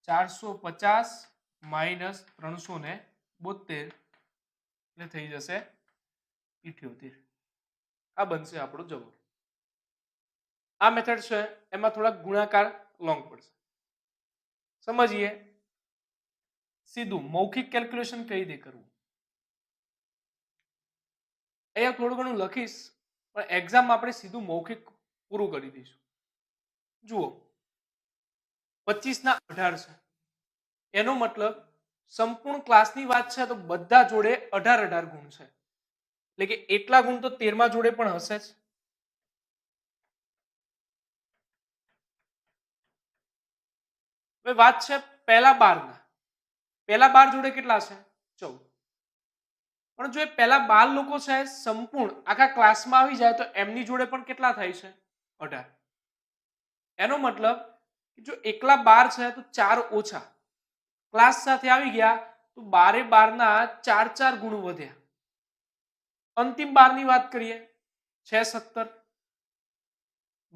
450 માઇનસ 372 એટલે થઈ જશે 78. આ બનશે આપણો જવાબ. આ મેથડ છે એમાં થોડા ગુણાકાર લોંગ પડશે. સમજીએ. સીધું મૌખિક કેલ્ક્યુલેશન કઈ રીતે કરવું. અહીંયા થોડું ઘણું લખીશ પણ એક્ઝામ આપણે સીધું મૌખિક પૂરું કરી દઈશું. જુઓ 25 ના 18 છે, એનો મતલબ સંપૂર્ણ ક્લાસની વાત છે તો બધા જોડે 18 ગુણ છે, એટલે કે એટલા ગુણ તો 13મા જોડે પણ હશે જ. હવે વાત છે પહેલા 12 ના. પહેલા 12 જોડે કેટલા છે? 14. પણ જો એ પહેલા 12 લોકો છે સંપૂર્ણ આખા ક્લાસમાં આવી જાય તો એમની જોડે પણ કેટલા થાય છે? 18. એનો મતલબ જો એકલા 12 છે તો 4 ઓછા ક્લાસ સાથે આવી ગયા તો 12 ના 4 ગુણ વધ્યા. અંતિમ 12 ની વાત કરીએ છે 17,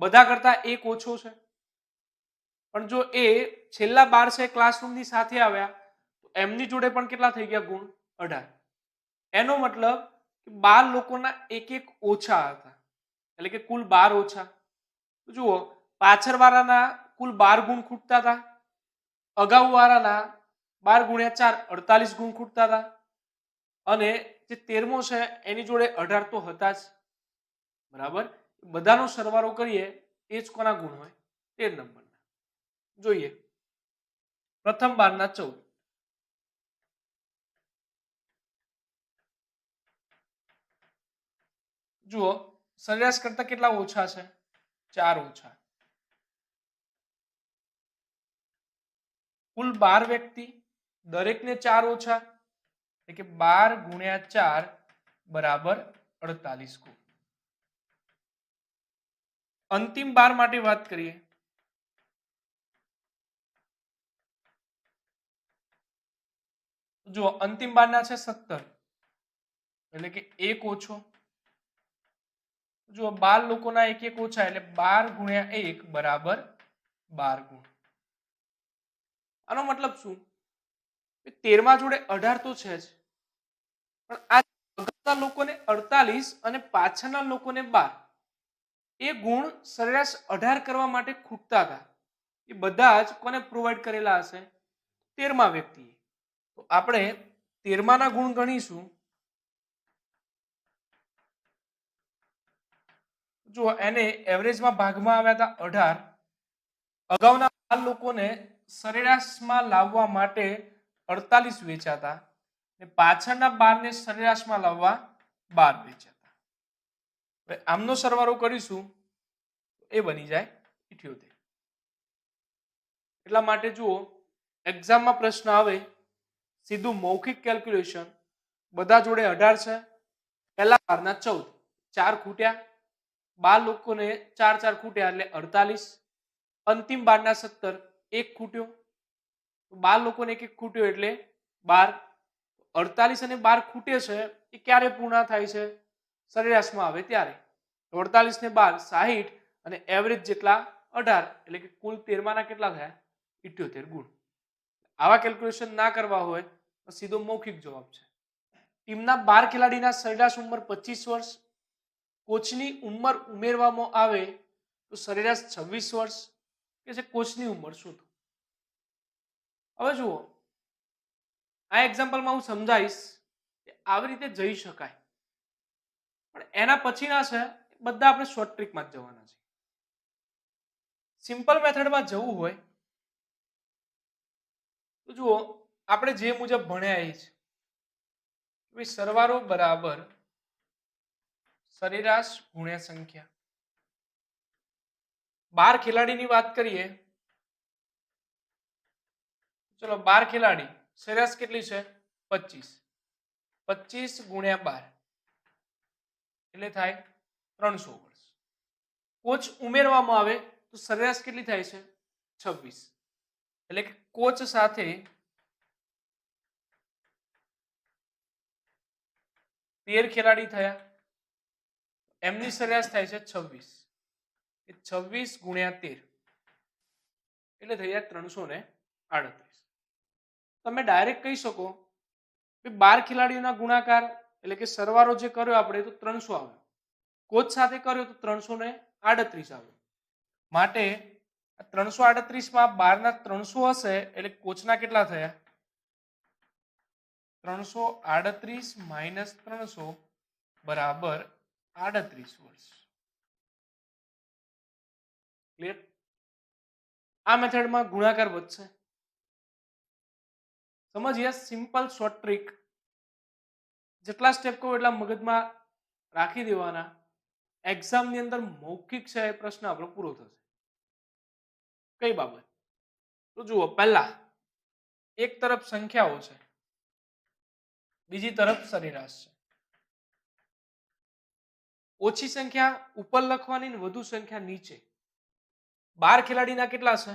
બધા કરતા એક ઓછો છે, પણ જો એ છેલ્લા 12 છે ક્લાસરૂમની સાથે આવ્યા તો એમની જોડે પણ કેટલા થઈ ગયા ગુણ? 18. એનો મતલબ 12 લોકોના એક ઓછા હતા, એટલે કે કુલ 12 ઓછા. જુઓ પાછળ વાળાના કુલ 12 ગુણ ખૂટતા હતા, અગાઉ વાળાના 12 ગુણ્યા 4 48 ગુણ ખૂટતા હતા, અને જે 13મો છે એની જોડે 18 તો હતા જ. બરાબર. બધાનો સરવાળો કરીએ એ જ કોના ગુણ હોય? 13 નંબરના. જોઈએ પ્રથમ 12 ના 14. જુઓ સરેરાશ કરતા કેટલા ઓછા છે? 4 ઓછા. કુલ 12 વ્યક્તિ, દરેકને 4 ઓછા, એટલે કે 12 ગુણ્યા 4 બરાબર 48 ગુણ. અંતિમ 12 માટે વાત કરીએ. જો અંતિમ 12 ના છે 17 એટલે કે 1 ઓછો. જો 12 લોકોના 1 1 ઓછા એટલે 12 ગુણ્યા 1 બરાબર 12 ગુણ. આનો મતલબ શું? 13 જોડે 18 તો છે જ, પણ આ અગાઉના લોકોને 48 અને પાછળના લોકોને 12 એ ગુણ સરેરાશ 18 કરવા માટે ખૂટતા હતા. એ બધા જ કોને પ્રોવાઈડ કરેલા હશે? 13મા વ્યક્તિએ. તો આપણે 13માના ગુણ ગણીશું. જો એને એવરેજમાં ભાગમાં આવ્યા હતા 18. અગાઉના 12 લોકોને સરેરાશમાં લાવવા માટે 48 વેચાતા અને પાછળના 12 ને સરેરાશમાં લાવવા 12 વેચાતા. હવે આમનો સરવાળો કરીશું એ બની જાય 78. એટલા માટે જુઓ એક્ઝામમાં પ્રશ્ન આવે સીધું મૌખિક કેલ્ક્યુલેશન. બધા જોડે 18 છે, પહેલા 12 ના 14, 4 ખૂટ્યા, 12 લોકોને 4 4 ખૂટ્યા એટલે 48. અંતિમ 12 ના 17, 1 ખૂટ્યો, 12 લોકોને 1 1 ખૂટ્યો એટલે 12. 48 અને 12 ખૂટે છે એ ક્યારે પૂર્ણ થાય છે? સરેરાશમાં આવે ત્યારે. 48 ને 12 60 અને એવરેજ જેટલા 18 એટલે કે કુલ 13માના કેટલા થયા? 78 ગુણ. આવા કેલ્ક્યુલેશન ના કરવા હોય તો સીધો મૌખિક જવાબ છે. ટીમના 12 ખેલાડીના સરેરાશ ઉંમર 25 વર્ષ. કોચની ઉંમર ઉમેરવામાં આવે તો સરેરાશ 26 વર્ષ કે છે કોચની ઉંમર શું? હવે જુઓ આ એક્ઝામ્પલમાં હું સમજાવીશ કે આવી રીતે જઈ શકાય, પણ એના પછીના છે બધા આપણે શોર્ટ ટ્રીકમાં જ જવાના છે. સિમ્પલ મેથડમાં જવું હોય તો જુઓ આપણે જે મુજબ ભણ્યા એ છે. સરવાળો બરાબર સરેરાશ ગુણ્યા સંખ્યા. 12 ખેલાડીની વાત કરીએ. ચલો 12 ખેલાડી, સરેરાશ કેટલી છે? 25. 25 ગુણ્યા 12 એટલે થાય 300 વર્ષ. કોચ ઉમેરવામાં આવે તો સરેરાશ કેટલી થાય છે? 26. એટલે કે કોચ સાથે 13 ખેલાડી થયા, એમની સરેરાશ થાય છે 26. 26 ગુણ્યા 13 એટલે થઈ જાય 338. તમે ડાયરેક્ટ કહી શકો કે 12 ખેલાડીઓના ગુણાકાર એટલે કે સરવાળો જે કર્યો આપણે તો 300 આવ્યો, કોચ સાથે કર્યો તો 338 આવ્યો. માટે 338 માં 12 ના 300 હશે એટલે કોચના કેટલા થયા? 338 માઇનસ 300 બરાબર 38 વર્ષ. ક્લિયર? આ મેથડમાં ગુણાકાર વધશે. સમજીએ સિમ્પલ શોર્ટ ટ્રીક. જેટલા સ્ટેપ કહું એટલા મગજમાં રાખી દેવાના. એક્ઝામની અંદર મૌખિક છે એ પ્રશ્ન આપણો પૂરો થશે. કઈ બાબત? તો જુઓ પહેલા એક તરફ સંખ્યાઓ છે, બીજી તરફ સરેરાશ છે. ઓછી સંખ્યા ઉપર લખવાની ને વધુ સંખ્યા નીચે. 12 ખેલાડીના કેટલા છે?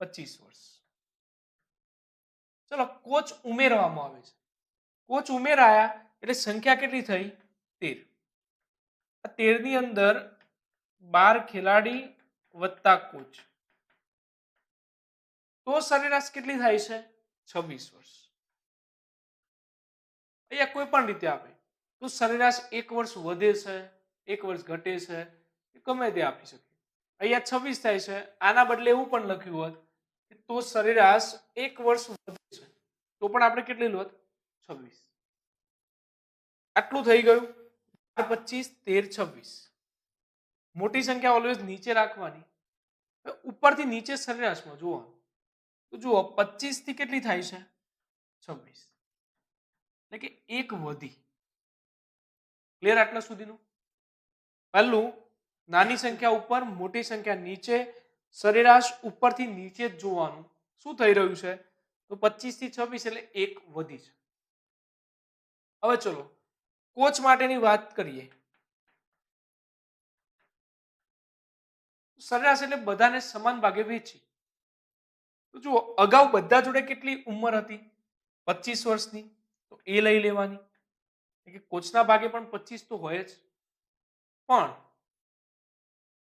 25 વર્ષ. ચલો કોચ ઉમેરવામાં આવે છે. કોચ ઉમેરાયા એટલે સંખ્યા કેટલી થઈ? 13. 13 ની અંદર 12 ખેલાડી વત્તા કોચ તો સરેરાશ કેટલી થાય છે? 26 વર્ષ. અહીંયા કોઈ પણ રીતે આપે તો સરેરાશ 1 વર્ષ વધે છે, 1 વર્ષ ઘટે છે, ગમે તે આપી શકે. અહીંયા 26 થાય છે, આના બદલે એવું પણ લખ્યું હોત તો સરેરાશ 1 વર્ષ વધે છે તો પણ આપણે કેટલી લોત? 26. આટલું થઈ ગયું. 25 13 26. મોટી સંખ્યા ઓલવેઝ નીચે રાખવાની. ઉપરથી નીચે સરેરાશમાં જોવાનું. તો જુઓ 25 થી કેટલી થાય છે? 26. એટલે કે 1 વધી. ક્લિયર આટલા સુધીનું? પહેલું નાની સંખ્યા ઉપર, મોટી સંખ્યા નીચે, સરેરાશ ઉપરથી નીચે જ જોવાનું. શું થઈ રહ્યું છે? તો 25 થી 26 એટલે 1 વધી છે. હવે ચલો કોચ માટેની વાત કરીએ. સરેરાશ એટલે બધાને સમાન ભાગે વહેંચી. તો જુઓ અગાઉ બધા જોડે કેટલી ઉંમર હતી? 25 વર્ષની. તો એ લઈ લેવાની. કે કોચના ભાગે પણ 25 તો હોય જ. પણ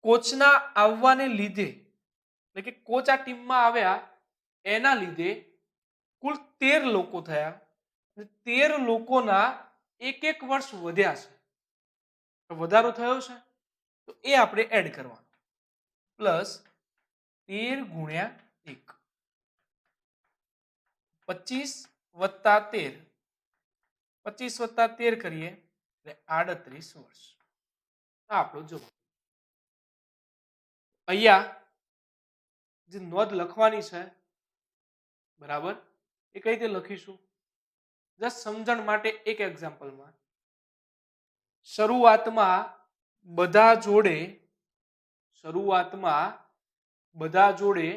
કોચના આવવાને લીધે એટલે કે કોચ આ ટીમમાં આવ્યા એના લીધે કુલ 13 લોકો થયા. 13 લોકોના એક વર્ષ વધ્યા છે. તો વધારો થયો છે તો એ આપણે એડ કરવાનો. પ્લસ 13 ગુણ્યા 1. 25 વત્તા 13. 25 વત્તા 13 કરીએ એટલે 38 વર્ષ. આ આપણો જવાબ. અહીંયા જે નોંધ લખવાની છે બરાબર એ કઈ રીતે લખીશું? જસ્ટ સમજણ માટે એક એક્ઝામ્પલમાં શરૂઆતમાં બધા જોડે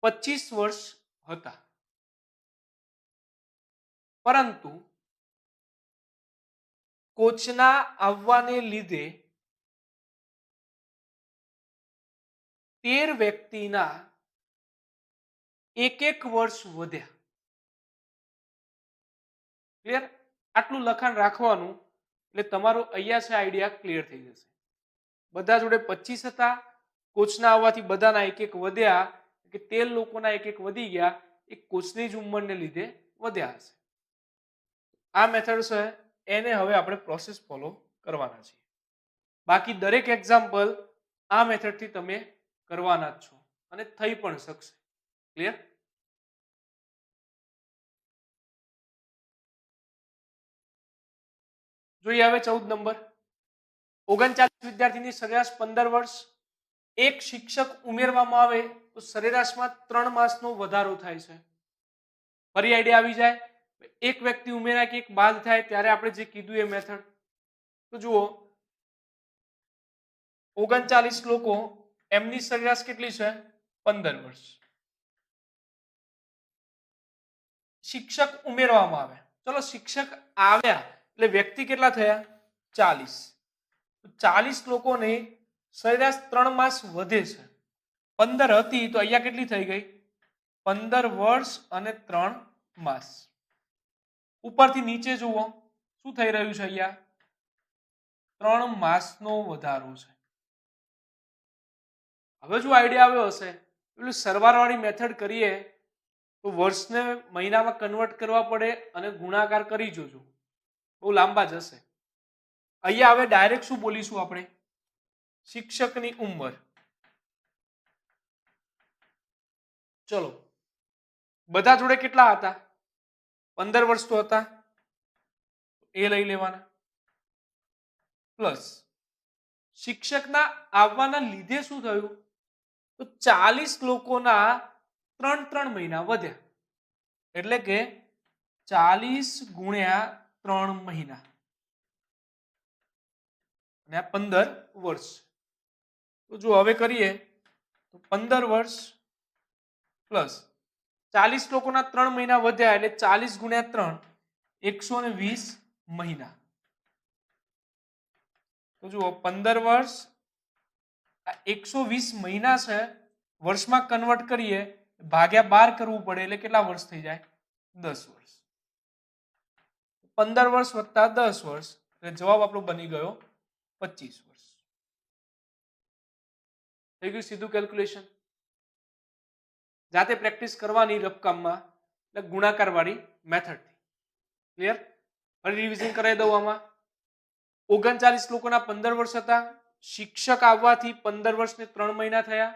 25 વર્ષ હતા, પરંતુ કોચના આવવાને લીધે 13 વ્યક્તિના એક વર્ષ વધ્યા. ક્લિયર? આટલું લખાણ રાખવાનું એટલે તમારો અહીંયા છે આઈડિયા ક્લિયર થઈ જશે. બધા જોડે 25 હતા, કોચના આવવાથી બધાના એક વધ્યા કે 13 લોકોના એક વધી ગયા, એ કોચની જ ઉંમરને લીધે વધ્યા હશે. આ મેથડ છે એને હવે આપણે પ્રોસેસ ફોલો કરવાના છીએ. બાકી દરેક એક્ઝામ્પલ આ મેથડથી તમે કરવાના જ છો અને થઈ પણ શકશે. ક્લિયર? જોઈએ હવે 14 નંબર. 39 વિદ્યાર્થીની સરેરાશ 15 વર્ષ. એક શિક્ષક ઉમેરવામાં આવે તો સરેરાશમાં 3 માસનો વધારો થાય છે. ફરી આઈડિયા આવી જાય. એક વ્યક્તિ ઉમેરાય કે એક બાદ થાય ત્યારે આપણે જે કીધું એ મેથડ. તો જુઓ 39 લોકો, એમની સરેરાશ કેટલી છે? 15 વર્ષ. શિક્ષક ઉમેરવામાં આવે. ચલો શિક્ષક આવ્યા એટલે વ્યક્તિ કેટલા થયા? 40. 40 લોકોને સરેરાશ 3 માસ વધે છે. 15 હતી તો અહીંયા કેટલી થઈ ગઈ? 15 વર્ષ અને 3 માસ. ઉપરથી નીચે જુઓ શું થઈ રહ્યું છે? અહીંયા 3 માસનો વધારો છે. હવે જો આઈડિયા આવ્યો હશે પેલું સરવાળાવાળી મેથડ કરીએ તો વર્ષને મહિનામાં કન્વર્ટ કરવા પડે અને ગુણાકાર કરી જોજો, બહુ લાંબા જશે. અહીંયા હવે ડાયરેક્ટ શું બોલીશું આપણે? શિક્ષકની ઉંમર. ચલો બધા જોડે કેટલા હતા? 15 વર્ષ તો હતા, એ લઈ લેવાના. પ્લસ શિક્ષકના આવવાના લીધે શું થયું? તો 40 લોકોના 3 મહિના વધ્યા. એટલે કે 40 ગુણ્યા 3 મહિના અને આ 15 વર્ષ. તો જો હવે કરીએ તો 15 વર્ષ પ્લસ 40 લોકોના 3 મહિના વધ્યા એટલે 40 ગુણ્યા 3 120 મહિના. તો જુઓ 15 વર્ષ, 120 મહિના છે, વર્ષમાં કન્વર્ટ કરીએ ભાગ્યા 12 કરવું પડે એટલે કેટલા વર્ષ થઈ જાય? 10 વર્ષ. 15 વર્ષ વત્તા 10 વર્ષ એટલે જવાબ આપણો બની ગયો 25 વર્ષ. થઈ ગયું સીધું કેલ્ક્યુલેશન. જાતે પ્રેક્ટિસ કરવાની રફકામમાં એટલે ગુણાકાર વાળી મેથડથી. ક્લિયર? ફરી રિવિઝન કરાવી દઉં. આમાં 39 લોકોના 15 વર્ષ હતા, શિક્ષક આવવાથી 15 વર્ષને 3 મહિના થયા.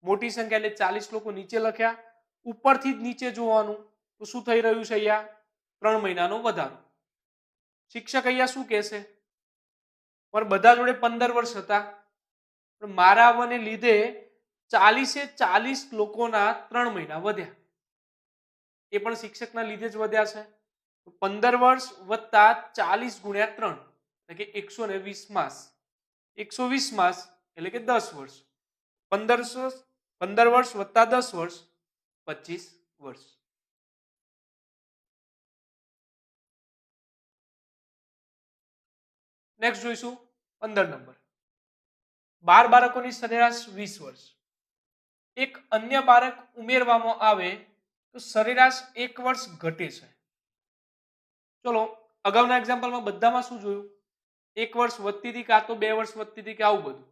મોટી સંખ્યા એટલે 40 લોકો નીચે લખ્યા. ઉપરથી જ નીચે જોવાનું તો શું થઈ રહ્યું છે? અહીંયા 3 મહિનાનો વધારો. શિક્ષક અહીંયા શું કહેશે? પણ બધા જોડે 15 વર્ષ હતા, પણ મારા આવવાને લીધે 40 લોકોના 3 મહિના વધ્યા. એ પણ શિક્ષકના લીધે જ વધ્યા છે. 15 વર્ષ વત્તા 40 ગુણ્યા 3 એટલે કે 120 માસ. 120 માસ એટલે કે 10 વર્ષ. 15 વર્ષ વત્તા 10 વર્ષ 25 વર્ષ. નેક્સ્ટ જોઈશું 15 નંબર. 12 બાળકોની સરેરાશ 20 વર્ષ. એક અન્ય બાળક ઉમેરવામાં આવે તો સરેરાશ 1 વર્ષ ઘટે છે. ચલો અગાઉના એક્ઝામ્પલમાં બધામાં શું જોયું? 1 વર્ષ વધતી હતી કાં તો 2 વર્ષ વધતી હતી કે આવું બધું.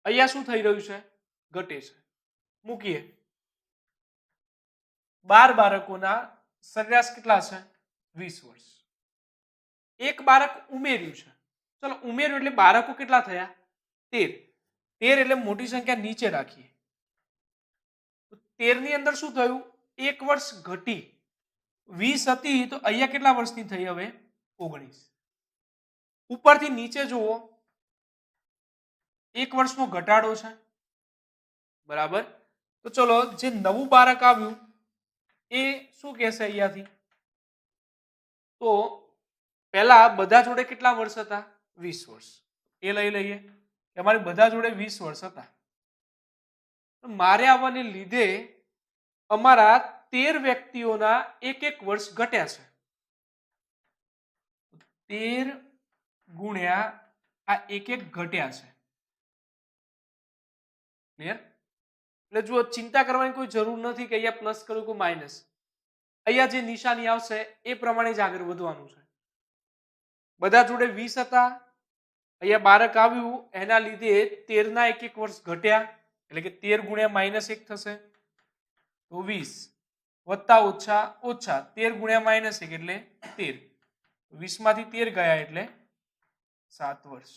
અહીંયા શું થઈ રહ્યું છે? ઘટે છે. મૂકીએ. 12 બાળકોના સરેરાશ કેટલા છે? 20 વર્ષ. એક બાળક ઉમેર્યું છે. ચલો ઉમેર્યું એટલે બાળકો કેટલા થયા? 13. 13 એટલે મોટી સંખ્યા નીચે રાખીએ. 13 ની અંદર શું થયું? 1 વર્ષ ઘટી. 20 હતી તો અહીંયા કેટલા વર્ષની થઈ હવે? 19. ઉપરથી નીચે જુઓ, 1 વર્ષનો ઘટાડો છે. બરાબર. તો ચલો જે નવું બાળક આવ્યું એ શું કહેશે અહીંયાથી? તો પહેલા બધા જોડે કેટલા વર્ષ હતા? 20 વર્ષ. એ લઈ લઈએ. અમારે બધા જોડે 20 વર્ષ હતા. મારે આવવાને લીધે અમારા 13 વ્યક્તિઓના એક વર્ષ ઘટ્યા છે. 13 ગુણ્યા આ એક ઘટ્યા છે. ક્લિયર? એટલે જુઓ ચિંતા કરવાની કોઈ જરૂર નથી કે અહીંયા પ્લસ કરું કે માઇનસ. અહીંયા જે નિશાની આવશે એ પ્રમાણે જ આગળ વધવાનું છે. બધા જોડે 20 હતા, અહીંયા બાળક આવ્યું એના લીધે 13 ના એક વર્ષ ઘટ્યા એટલે કે 13 ગુણ્યા -1 થશે તો 20 વત્તા ઓછા ઓછા 13 ગુણ્યા -1 એટલે 13. 20 માંથી 13 ગયા એટલે 7 વર્ષ.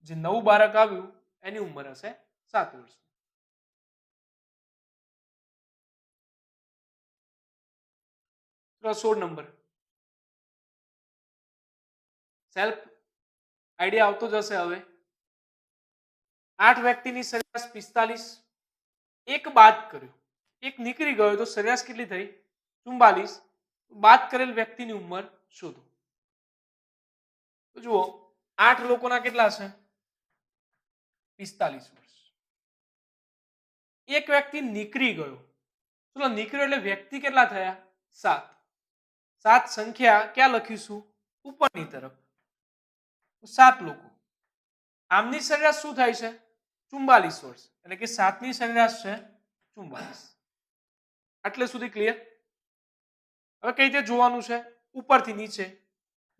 જે નવું બાળક આવ્યું એની ઉંમર હશે 7 વર્ષ. 16 નંબર. સેલ્ફ આઈડિયા આવતો જશે હવે. 8 વ્યક્તિની સરેરાશ 45. એક બાદ કર્યો, એક નીકળી ગયો તો સરેરાશ કેટલી થઈ? 44. બાદ કરેલ વ્યક્તિની ઉંમર શોધો. તો જુઓ 8 લોકોના કેટલા છે? 45 વર્ષ. એક વ્યક્તિ નીકળી ગયો. ચલો નીકળ્યો એટલે વ્યક્તિ કેટલા થયા? 7. 7 સંખ્યા ક્યાં લખીશું? ઉપરની તરફ. 7 લોકો. આમની સરેરાશ શું થાય છે? 44 વર્ષ. એટલે કે 7 ની સરેરાશ છે 44. આટલે સુધી ક્લિયર? હવે કઈ રીતે જોવાનું છે? ઉપરથી નીચે.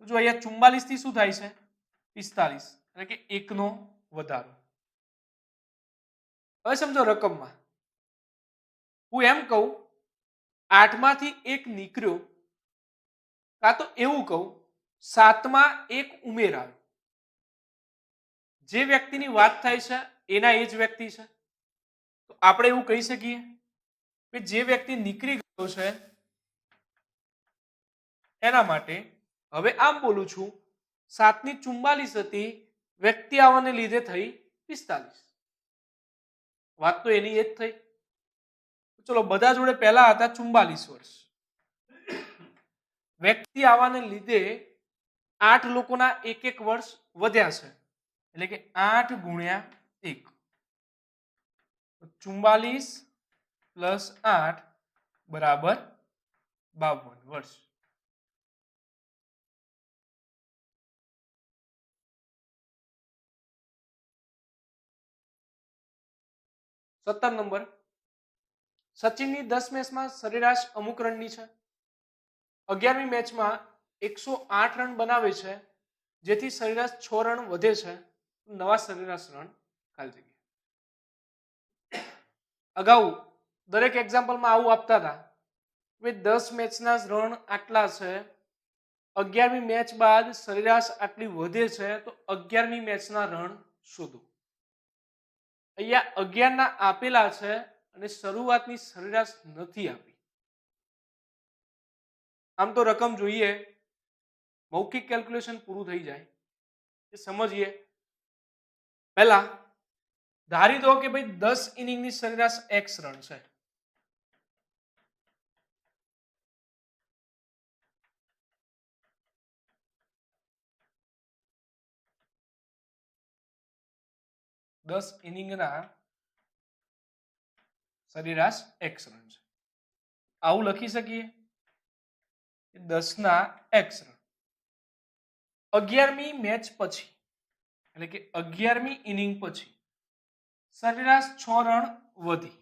જો અહીંયા 44 થી શું થાય છે? 45. એટલે કે 1 નો વધારો. હવે સમજો રકમમાં. હું એમ કહું 8 માંથી 1 નીકળ્યો, કાં તો એવું કહું 7 માં 1 ઉમેરાયો. જે વ્યક્તિની વાત થાય છે એના એ જ વ્યક્તિ છે. તો આપણે એવું કહી શકીએ કે જે વ્યક્તિ નીકળી ગયો છે એના માટે હવે આમ બોલું છું 7 ની 44 હતી, વ્યક્તિ આવવાને લીધે થઈ 45. વાત તો એની એ જ થઈ. ચલો બધા જોડે પહેલા હતા 44 વર્ષ. વ્યક્તિ આવવાને લીધે 8 લોકોના એક વર્ષ વધ્યા છે. એટલે કે 8 ગુણ્યા 1. 44 પ્લસ 8 બરાબર 52 વર્ષ. સત્તર નંબર. સચિનની 10 મેચમાં સરેરાશ અમુક રનની છે. 11મી મેચમાં 108 રન બનાવે છે, જેથી સરેરાશ 6 રન વધે છે. નવા સરેરાશ રન ખાલી જગ્યા. અગાઉ દરેક એક્ઝામ્પલમાં આવું આપતા હતા કે 10 મેચના રન આટલા છે, 11મી મેચ બાદ સરેરાશ આટલી વધે છે તો 11મી મેચના રન શોધો. અહીંયા 11 ના આપેલા છે અને શરૂઆતની સરેરાશ નથી આપી. આમ તો રકમ જોઈએ, મૌખિક કેલ્ક્યુલેશન પૂરું થઈ જાય એ સમજીએ. પહેલા ધારી દો કે ભાઈ 10 ઇનિંગની સરેરાશ x રન છે. દસ ઇનિંગના સરેરાશ x રન છે. આવું લખી શકીએ 10 ના x રન. 11મી મેચ પછી એટલે કે 11મી ઇનિંગ પછી સરેરાશ 6 રન વધી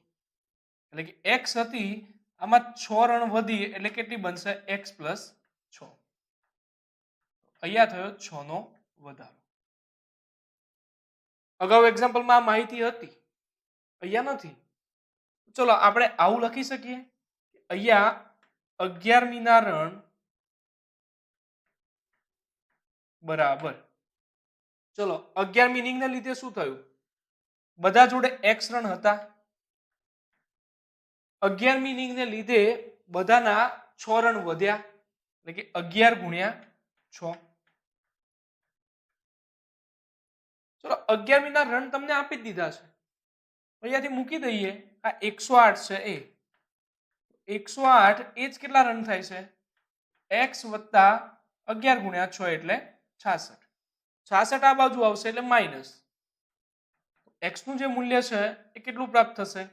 એટલે કે x હતી આમાં 6 રન વધી એટલે કેટલી બનશે x + 6 અહીંયા થયો 6 નો વધારો અગાઉ એક્ઝામ્પલમાં આ માહિતી હતી અહીંયા નથી ચલો આપણે આવું લખી શકીએ અહીંયા 11મી ના રન બરાબર ચલો 11મી ઇનિંગને લીધે શું થયું બધા જોડે x રન હતા 11મી ઇનિંગને લીધે બધાના 6 રન વધ્યા એટલે કે 11 ગુણ્યા 6 ચલો 11મી ના રન તમને આપી જ દીધા છે અહીંયાથી મૂકી દઈએ આ 108 છે એ 108 એ જ કેટલા રન થાય છે x વત્તા 11 ગુણ્યા 6 એટલે 66 66 આ બાજુ આવશે એટલે માઇનસ x નું જે મૂલ્ય છે એ કેટલું પ્રાપ્ત થશે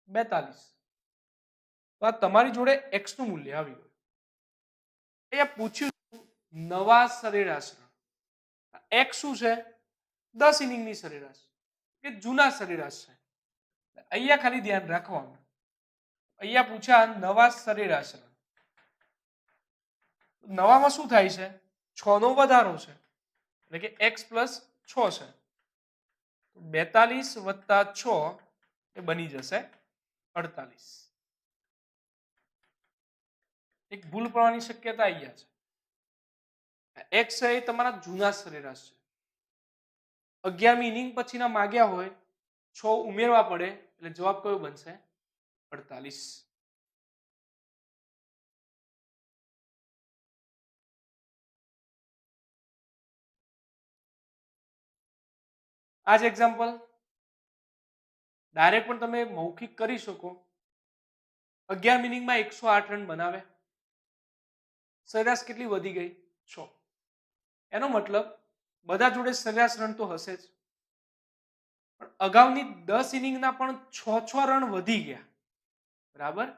42 તો આ તમારી જોડે x નું મૂલ્ય આવી ગયું અહીંયા પૂછ્યું નવા સરેરાશ x શું છે 10 ઇનિંગની સરેરાશ કે જૂના સરેરાશ છે અહીંયા ખાલી ધ્યાન રાખવાનું અહીંયા પૂછ્યા નવા સરેરાશ નવામાં શું થાય છે 6 નો વધારો છે એટલે કે x + 6 છે 42 વત્તા 6 એ બની જશે 48 એક ભૂલ પડવાની શક્યતા અહીંયા છે x છે એ તમારા જૂના સરેરાશ છે 11મી ઇનિંગ પછીના માગ્યા હોય 6 ઉમેરવા પડે એટલે જવાબ કયો બનશે 48 આ જ એક્ઝામ્પલ ડાયરેક્ટ પણ તમે મૌખિક કરી શકો 11મી ઇનિંગમાં 108 રન બનાવ્યા સરેરાશ કેટલી વધી ગઈ 6 એનો મતલબ બધા જોડે સરેરાશ રન તો હશે જ પણ અગાઉની 10 ઇનિંગના પણ 6 રન વધી ગયા બરાબર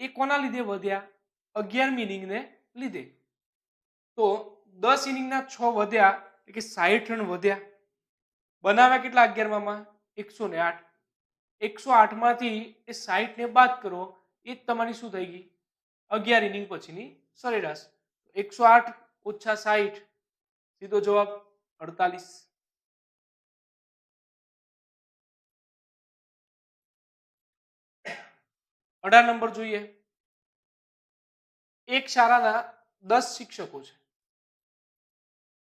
એ કોના લીધે વધ્યા 11મી ઇનિંગને લીધે તો 10 ઇનિંગના 6 વધ્યા એટલે કે 60 રન વધ્યા બનાવ્યા કેટલા 11માં 108 108 માંથી એ 60 ને બાદ કરો એ જ તમારી શું થઈ ગઈ 11 ઇનિંગ પછીની સરેરાશ 108 ઓછા 60 સીધો જવાબ 48 18 નંબર જોઈએ એક શાળાના 10 શિક્ષકો છે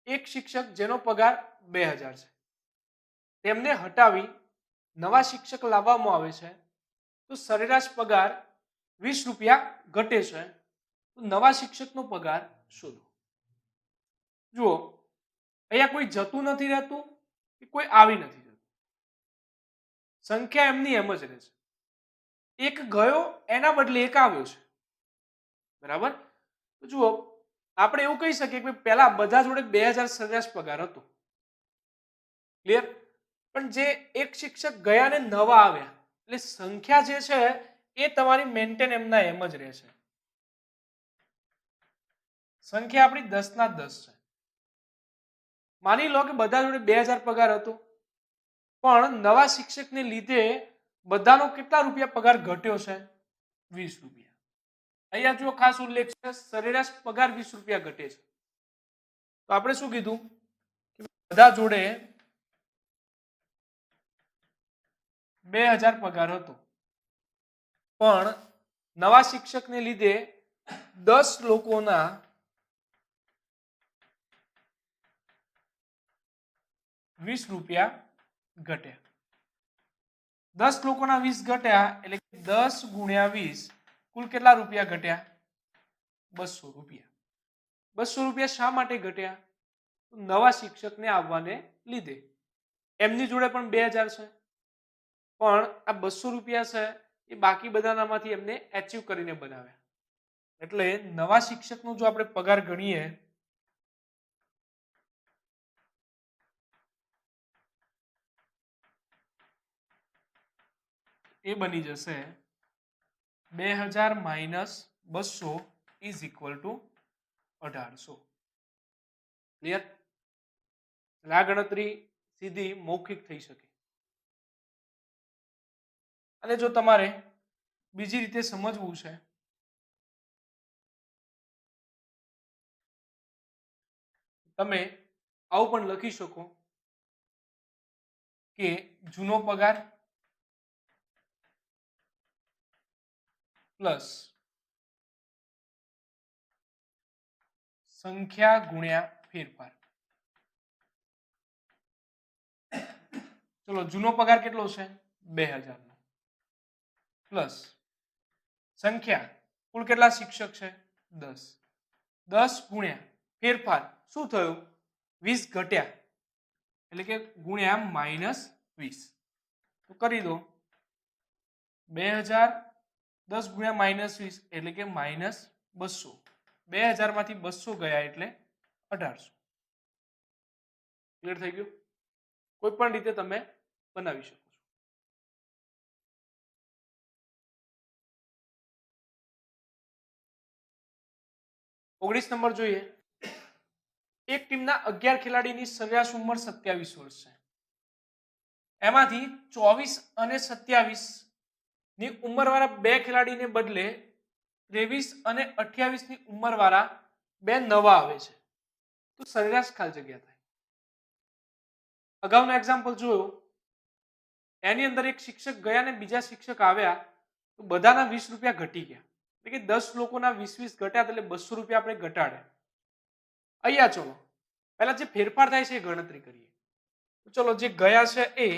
એક શિક્ષક જેનો પગાર 2000 છે તેમને હટાવી નવા શિક્ષક લાવવામાં આવે છે તો સરેરાશ પગાર 20 રૂપિયા ઘટે છે તો નવા શિક્ષકનો પગાર શોધો જુઓ અહીંયા કોઈ જતું નથી રહેતું કે કોઈ આવી નથી જતું સંખ્યા એમની એમ જ રહે છે એક ગયો એના બદલે એક આવ્યો છે બરાબર તો જુઓ આપણે એવું કહી શકીએ કે પહેલા બધા જોડે 2000 સરેરાશ પગાર હતો ક્લિયર પણ જે એક શિક્ષક ગયા ને નવા આવ્યા એટલે સંખ્યા જે છે એ તમારી મેન્ટેન એમના એમ જ રહે છે સંખ્યા આપણી 10 ના 10 છે માની લો કે બધા જોડે 2000 પગાર હતો પણ નવા શિક્ષકને લીધે બધાનો કેટલા રૂપિયા પગાર ઘટ્યો છે 20 રૂપિયા અહીંયા જો ખાસ ઉલ્લેખ છે સરેરાશ પગાર 20 રૂપિયા ઘટે છે તો આપણે શું કીધું કે બધા જોડે 2000 પગાર હતો પણ નવા શિક્ષકને લીધે 10 લોકોના 20 રૂપિયા ઘટ્યા 10 લોકોના 20 ઘટ્યા એટલે 10 ગુણ્યા 20 કુલ કેટલા રૂપિયા ઘટ્યા 200 રૂપિયા 200 રૂપિયા શા માટે ઘટ્યા નવા શિક્ષકને આવવાને લીધે એમની જોડે પણ 2000 છે પણ આ 200 રૂપિયા છે એ બાકી બધાનામાંથી એમને એચીવ કરીને બનાવ્યા એટલે નવા શિક્ષકનો જો આપણે પગાર ગણીએ એ બની જશે 2000 - 200 ઇઝ ઇક્વલ ટુ 1800. ક્લિયર? આ ગણતરી સીધી મૌખિક થઈ શકે. અને જો તમારે બીજી રીતે સમજવું છે તમે આવું પણ લખી શકો કે જૂનો પગાર પ્લસ સંખ્યા ગુણ્યા ફેરફાર. ચલો જૂનો પગાર કેટલો છે? 2000 નો પ્લસ સંખ્યા કુલ કેટલા શિક્ષક છે? 10. 10 ગુણ્યા ફેરફાર શું થયું? 20 ઘટ્યા એટલે કે ગુણ્યા -20. તો કરી દો 2000 10 ગુણ્યા -20 એટલે કે -200. 2000 માંથી 200 ગયા એટલે 1800. ક્લિયર થઈ ગયું? કોઈ પણ રીતે તમે બનાવી શકો છો. ઓગણીસ નંબર જોઈએ. એક ટીમના 11 ખેલાડીની સરેરાશ ઉંમર 27 વર્ષ છે. એમાંથી 24 અને 27 ની ઉંમરવાળા બે ખેલાડીને બદલે 23 અને 28 ની ઉંમરવાળા બે નવા આવે છે. તો સરેરાશ ખાલી જગ્યા થાય. અગાઉનો એક્ઝામ્પલ જોયો એની અંદર એક શિક્ષક ગયા ને બીજા શિક્ષક આવ્યા તો બધાના 20 રૂપિયા ઘટી ગયા. એટલે કે 10 લોકોના 20 ઘટ્યા એટલે 200 રૂપિયા આપણે ઘટાડે. અહીંયા ચલો પહેલા જે ફેરફાર થાય છે એ ગણતરી કરીએ. તો ચલો જે ગયા છે એ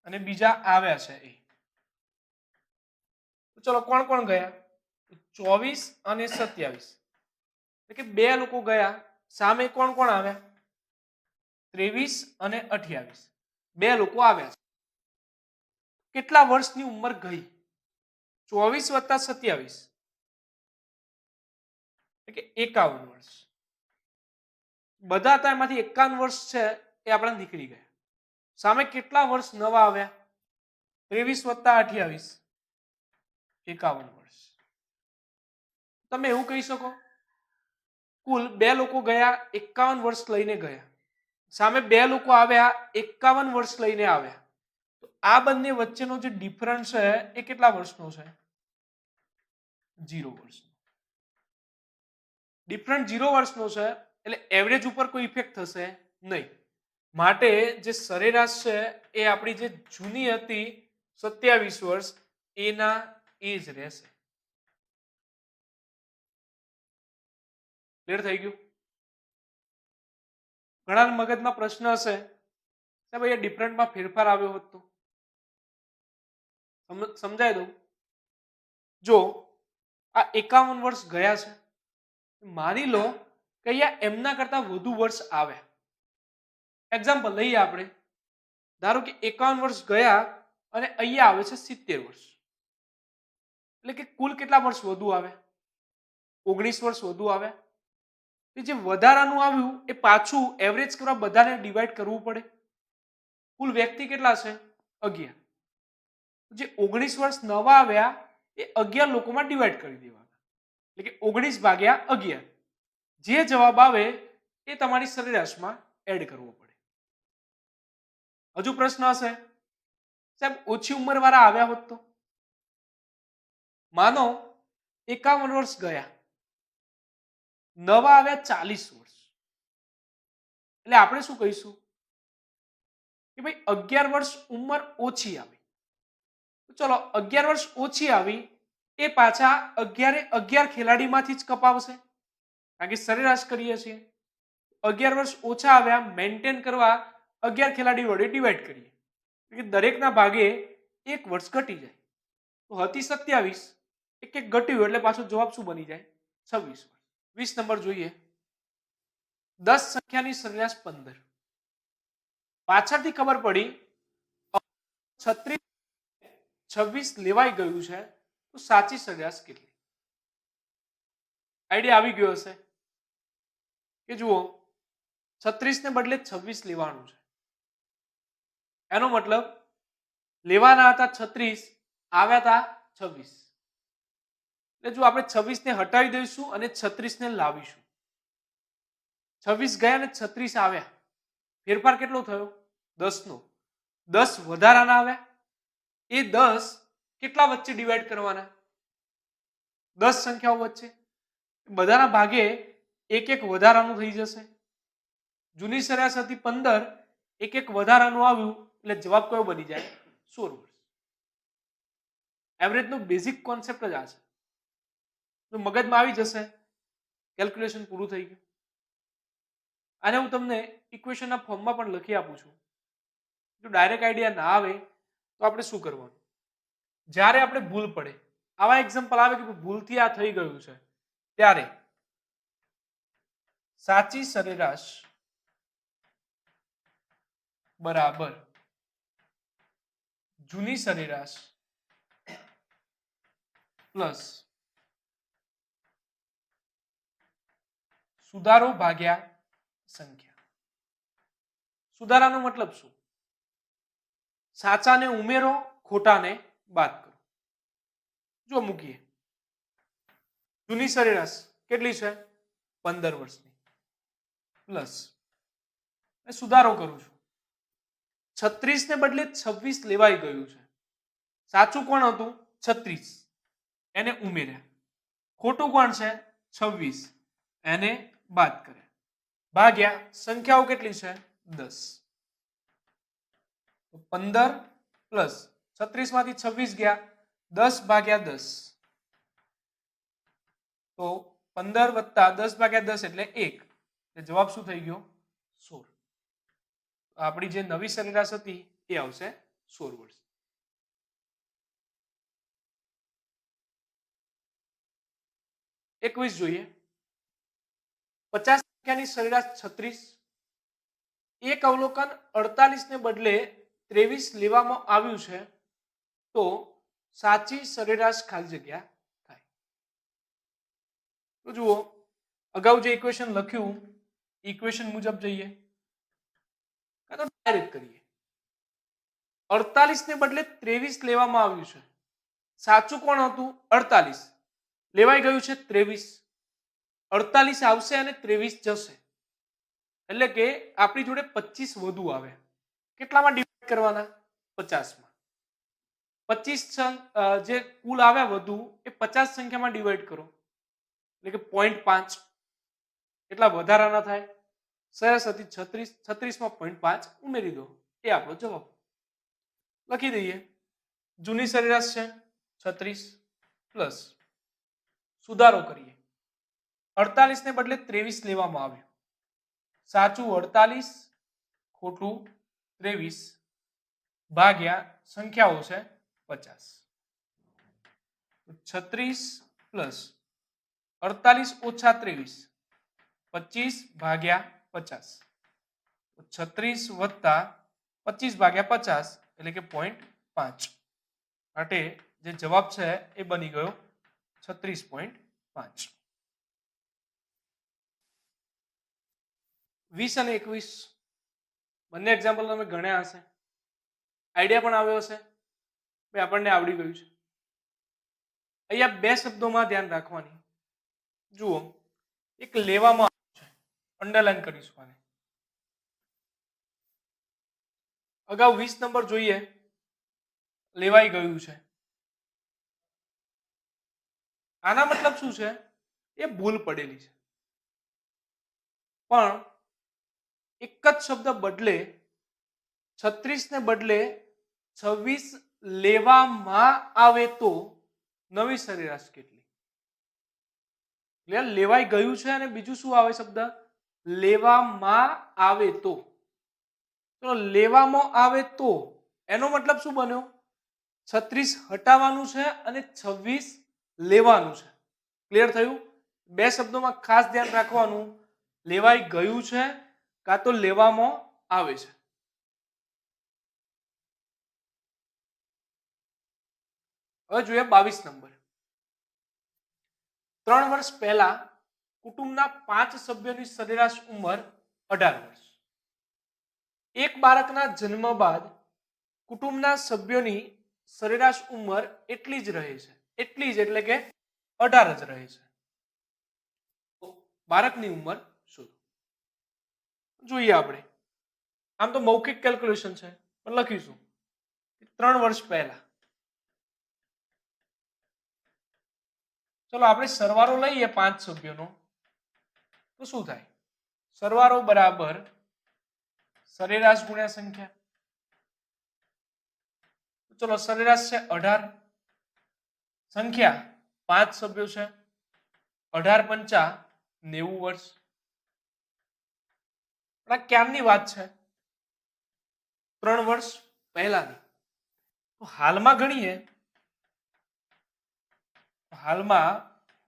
અને બીજા આવ્યા છે એ. તો ચલો કોણ કોણ ગયા? 24 અને 27. એટલે કે બે લોકો ગયા, સામે કોણ કોણ આવ્યા? 23 અને 28. બે લોકો આવ્યા છે. કેટલા વર્ષની ઉંમર ગઈ? 24 વત્તા 27 એટલે કે 51 વર્ષ. બધા હતા એમાંથી 51 વર્ષ છે એ આપણા નીકળી ગયા. સામે કેટલા વર્ષ નવા આવ્યા? 23 વત્તા 28 51 વર્ષ. તમે એવું કહી શકો કુલ બે લોકો ગયા 51 વર્ષ લઈને ગયા, સામે બે લોકો આવ્યા 51 વર્ષ લઈને આવ્યા. તો આ બંને વચ્ચેનો જે ડિફરન્સ છે એ કેટલા વર્ષનો છે? 0 વર્ષનો. ડિફરન્સ 0 વર્ષનો છે એટલે એવરેજ ઉપર કોઈ ઇફેક્ટ થશે નહીં. માટે જે સરેરાશ છે એ આપણી જે જૂની હતી 27 વર્ષ એના એ જ રહેશે. ક્લિયર થઈ ગયું? ઘણા મગજમાં પ્રશ્ન હશે કે ભાઈ ડિફરન્ટમાં ફેરફાર આવ્યો હોત તો સમજાય દઉં. જો આ 51 વર્ષ ગયા છે, માની લો કે અહીંયા એમના કરતા વધુ વર્ષ આવ્યા. એક્ઝામ્પલ લઈએ આપણે, ધારો કે 51 વર્ષ ગયા અને અહીંયા આવે છે 70 વર્ષ. એટલે કે કુલ કેટલા વર્ષ વધુ આવ્યા? 19 વર્ષ વધુ આવ્યા. જે વધારાનું આવ્યું એ પાછું એવરેજ કરવા બધાને ડિવાઈડ કરવું પડે. કુલ વ્યક્તિ કેટલા છે? 11. જે 19 વર્ષ નવા આવ્યા એ 11 લોકોમાં ડિવાઈડ કરી દેવાના. એટલે કે 19 ભાગ્યા 11. જે જવાબ આવે એ તમારી સરેરાશમાં એડ કરવો પડે. હજુ પ્રશ્ન હશે સાહેબ ઓછી ઉંમર વાળા આવ્યા હોત તો? માનો 51 વર્ષ ગયા, નવા આવ્યા 40 વર્ષ. એટલે આપણે શું કહીશું કે ભાઈ 11 વર્ષ ઉંમર ઓછી આવી. ચલો 11 વર્ષ ઓછી આવી એ પાછા 11 ખેલાડીમાંથી જ કપાવશે કારણ કે સરેરાશ કરીએ છીએ. 11 વર્ષ ઓછા આવ્યા મેન્ટેન કરવા 11 ખેલાડી વડે ડિવાઈડ કરીએ એટલે દરેકના ભાગે એક વર્ષ ઘટી જાય. તો હતી 27, એક એક ઘટ્યું એટલે પાછો જવાબ શું બની જાય? 26 વર્ષ. 20 નંબર જોઈએ. 10 સંખ્યાની સરેરાશ 15. પાછળથી ખબર પડી 26 લેવાઈ ગયું છે તો સાચી સરેરાશ કેટલી? આઈડિયા આવી ગયો હશે કે જુઓ 36 ને બદલે 26 લેવાનું છે. એનો મતલબ લેવાના હતા 36, આવ્યા હતા 26. એટલે જો આપણે 26 ને હટાવી દઈશું અને 36 ને લાવીશું. 26 ગયા અને 36 આવ્યા. ફેરફાર કેટલો થયો? 10 નો. 10 વધારાના આવ્યા. એ 10 કેટલા વચ્ચે ડિવાઈડ કરવાના? 10 સંખ્યાઓ વચ્ચે. બધાના ભાગે એક એક વધારાનું થઈ જશે. જૂની સરેરાશ હતી 15, એક એક વધારાનું આવ્યું એટલે જવાબ કયો બની જાય? 16 વર્ષ. એવરેજનો બેઝિક કોન્સેપ્ટ જ આ છે. તો મગજમાં આવી જશે, કેલ્ક્યુલેશન પૂરું થઈ ગયું. આને હું તમને ઇક્વેશનના ફોર્મમાં પણ લખી આપું છું. જો ડાયરેક્ટ આઈડિયા ના આવે તો આપણે શું કરવાનું? જ્યારે આપણે ભૂલ પડે, આવા એક્ઝામ્પલ આવે કે ભૂલથી આ થઈ ગયું છે, ત્યારે સાચી સરેરાશ બરાબર જૂની સરેરાશ પ્લસ સુધારો ભાગ્યા સંખ્યા. સુધારાનો મતલબ શું? સાચાને ઉમેરો, ખોટાને બાદ કરો. જો મૂકીએ, જૂની સરેરાશ કેટલી છે? 15 વર્ષની પ્લસ સુધારો કરું છું. 36 ને બદલે 26 લેવાઈ ગયું છે. સાચું કોણ હતું? 36, એને ઉમેર્યા. ખોટું કોણ છે? 26, એને બાદ કર્યા. ભાગ્યા સંખ્યાઓ કેટલી છે? 10. 15 પ્લસ 36 માંથી 26 ગયા, 10 ભાગ્યા 10. તો 15 વત્તા 10 ભાગ્યા 10 એટલે 1. એટલે જવાબ શું થઈ ગયો? 16. આપણી જે નવી સરેરાશ હતી એ આવશે 16 વર્ષ. એકવીસ જોઈએ. 50 સંખ્યાની સરેરાશ 36, એક અવલોકન 48 ને બદલે 23 લેવામાં આવ્યું છે, તો સાચી સરેરાશ ખાલી જગ્યા થાય. તો જુઓ, અગાઉ જે ઇક્વેશન લખ્યું ઇક્વેશન મુજબ જઈએ કાં તો ડાયરેક્ટ કરીએ. 48 ને બદલે 23 લેવામાં આવ્યું છે. સાચું કોણ હતું? 48. લેવાઈ ગયું છે 23. 48 આવશે અને 23 જશે. એટલે કે આપણી જોડે 25 વધુ આવે. કેટલામાં ડિવાઈડ કરવાના? 50માં. 25 જે કુલ આવ્યા વધુ એ 50 સંખ્યામાં ડિવાઈડ કરો, એટલે કે 0.5. એટલા વધારાના થાય. સરેરાશ હતી 36, 36 માં 0.5 ઉમેરી દો, એ આપણો જવાબ. લખી દઈએ, જૂની સરેરાશ છે 36 પ્લસ સુધારો કરીએ. 48 ને બદલે 23 લેવામાં આવ્યું. સાચું 48, ખોટું 23 ભાગ્યા સંખ્યાઓ છે 50. 36 પ્લસ 48 ઓછા 23, 25 ભાગ્યા 50. 36 વત્તા 25 ભાગ્યા 50 એટલે કે 0.5. માટે જે જવાબ છે એ બની ગયો 36.5. 20 અને 21 બંને એક્ઝામ્પલ તમે ગણ્યા હશે, આઈડિયા પણ આવ્યો હશે, આપણને આવડી ગયું છે. અહીંયા બે શબ્દોમાં ધ્યાન રાખવાની. જુઓ, એક લેવામાં આવ્યું છે, અંડરલાઈન કરીશું આને. અગાઉ 20 નંબર જોઈએ, લેવાઈ ગયું છે. આના મતલબ શું છે? એ ભૂલ પડેલી છે. પણ એક જ શબ્દ બદલે 36 ને બદલે 26 લેવામાં આવે તો નવી સરેરાશ કેટલી? લેવાઈ ગયું છે અને બીજું શું આવે શબ્દ? લેવામાં આવે તો. તો લેવામાં આવે તો એનો મતલબ શું બન્યો? 36 હટાવવાનું છે અને 26 લેવાનું છે. ક્લિયર થયું? બે શબ્દોમાં ખાસ ધ્યાન રાખવાનું, લેવાઈ ગયું છે કાં તો લેવામાં આવે છે. હવે જોઈએ 22 નંબર. 3 વર્ષ પહેલા કુટુંબના 5 સભ્યોની સરેરાશ ઉંમર 18 વર્ષ. એક બાળકના જન્મ બાદ કુટુંબના સભ્યોની સરેરાશ ઉંમર એટલી જ રહે છે. એટલી જ એટલે કે 18 જ રહે છે. તો બાળકની ઉંમર શોધો. જોઈએ આપણે. આમ તો મૌખિક કેલ્ક્યુલેશન છે પણ લખીશું 3 વર્ષ પહેલા. ચલો આપણે સરવાળો લઈએ 5 સભ્યોનો તો શું થાય? સરવાળો બરાબર સરેરાશ ગુણ્યા સંખ્યા. ચલો સરેરાશ છે 18, સંખ્યા 5 સભ્યો છે, 18 પંચા 90 વર્ષ. આ ક્યારની વાત છે? 3 વર્ષ પહેલાની. તો હાલમાં ગણીએ, હાલમાં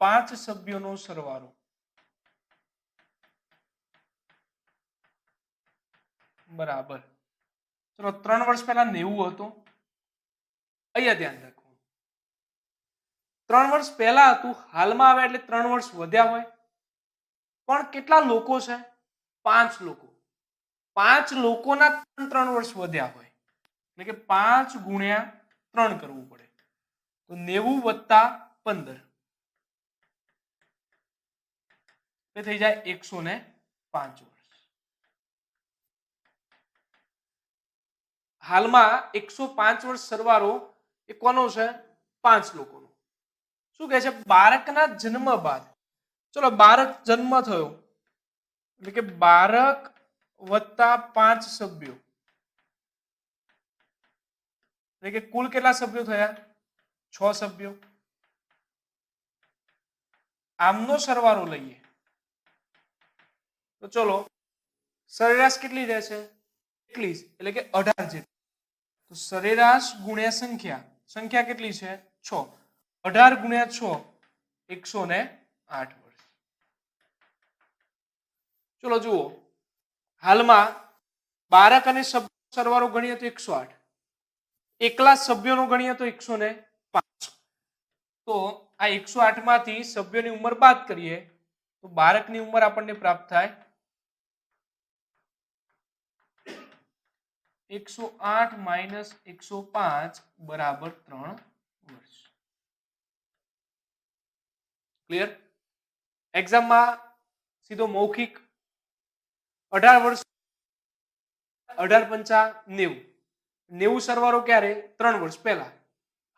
5 સભ્યોનો સરવાળો બરાબર, ચલો 3 વર્ષ પહેલા 90 હતો. અહીંયા ધ્યાન રાખવું, 3 વર્ષ પહેલા હતું, હાલમાં આવે એટલે 3 વર્ષ વધ્યા હોય. પણ કેટલા લોકો છે? 5 લોકો. 5 લોકોના 3 વર્ષ વધ્યા હોય એટલે કે 5 ગુણ્યા 3 કરવું પડે. તો 90 વત્તા 15 એ થઈ જાય 105 વર્ષ. હાલમાં 105 વર્ષ સરવાળો એ કોનો છે? 5 લોકોનો. શું કહે છે? બાળકના જન્મ બાદ, ચલો બાળક જન્મ થયો એટલે કે બાળક વત્તા 5 સભ્યો એટલે કે કુલ કેટલા સભ્યો થયા? 6 સભ્યો. આમનો સરવાળો લઈએ તો ચલો સરેરાશ કેટલી રહેશે? 21 એટલે કે 18 જેટલી. તો સરેરાશ ગુણ્યા સંખ્યા, સંખ્યા કેટલી છે? 6. 18 ગુણ્યા 6 108 વર્ષ. ચલો જુઓ, હાલમાં બાળક અને સરવાળો ગણીએ તો 108, એકલા સભ્યોનો ગણીએ તો 105. તો આ 108 માંથી સભ્યોની ઉંમર બાદ કરીએ તો બાળકની ઉંમર આપણને પ્રાપ્ત થાય 108 માઇનસ 105 બરાબર 3 વર્ષ. ક્લિયર? એક્ઝામમાં સીધો મૌખિક 18 વર્ષ, 18 પંચા 90, 90 સરવાળો ક્યારે? 3 વર્ષ પહેલા.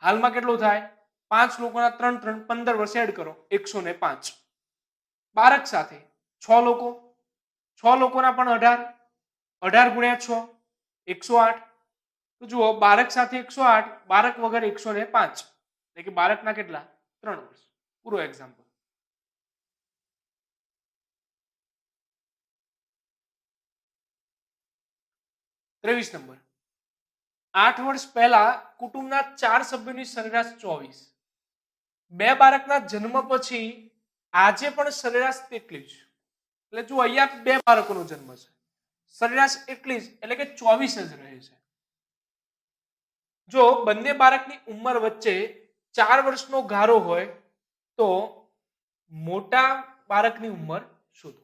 હાલમાં કેટલો થાય? 5 લોકોના 3 3 15 વર્ષ એડ કરો 105. બાળક સાથે 6 લોકો, 6 લોકોના પણ 18, 18 ગુણ્યા 6 108. તો જુઓ બાળક સાથે 108, બાળક વગર 105 એટલે કે બાળકના કેટલા? 3 વર્ષ. પૂરો એક્ઝામ્પલ. ત્રેવીસ નંબર. 8 વર્ષ પહેલા કુટુંબના 4 સભ્યોની સરેરાશ 24. 2 બાળકના જન્મ પછી આજે પણ સરેરાશ તેટલી જ. એટલે જો અહીંયા 2 બાળકોનો જન્મ છે, સરેરાશ એટલી જ એટલે કે 24 જ રહે છે. જો બંને બાળકની ઉંમર વચ્ચે 4 વર્ષનો ગાળો હોય તો મોટા બાળકની ઉંમર શોધો.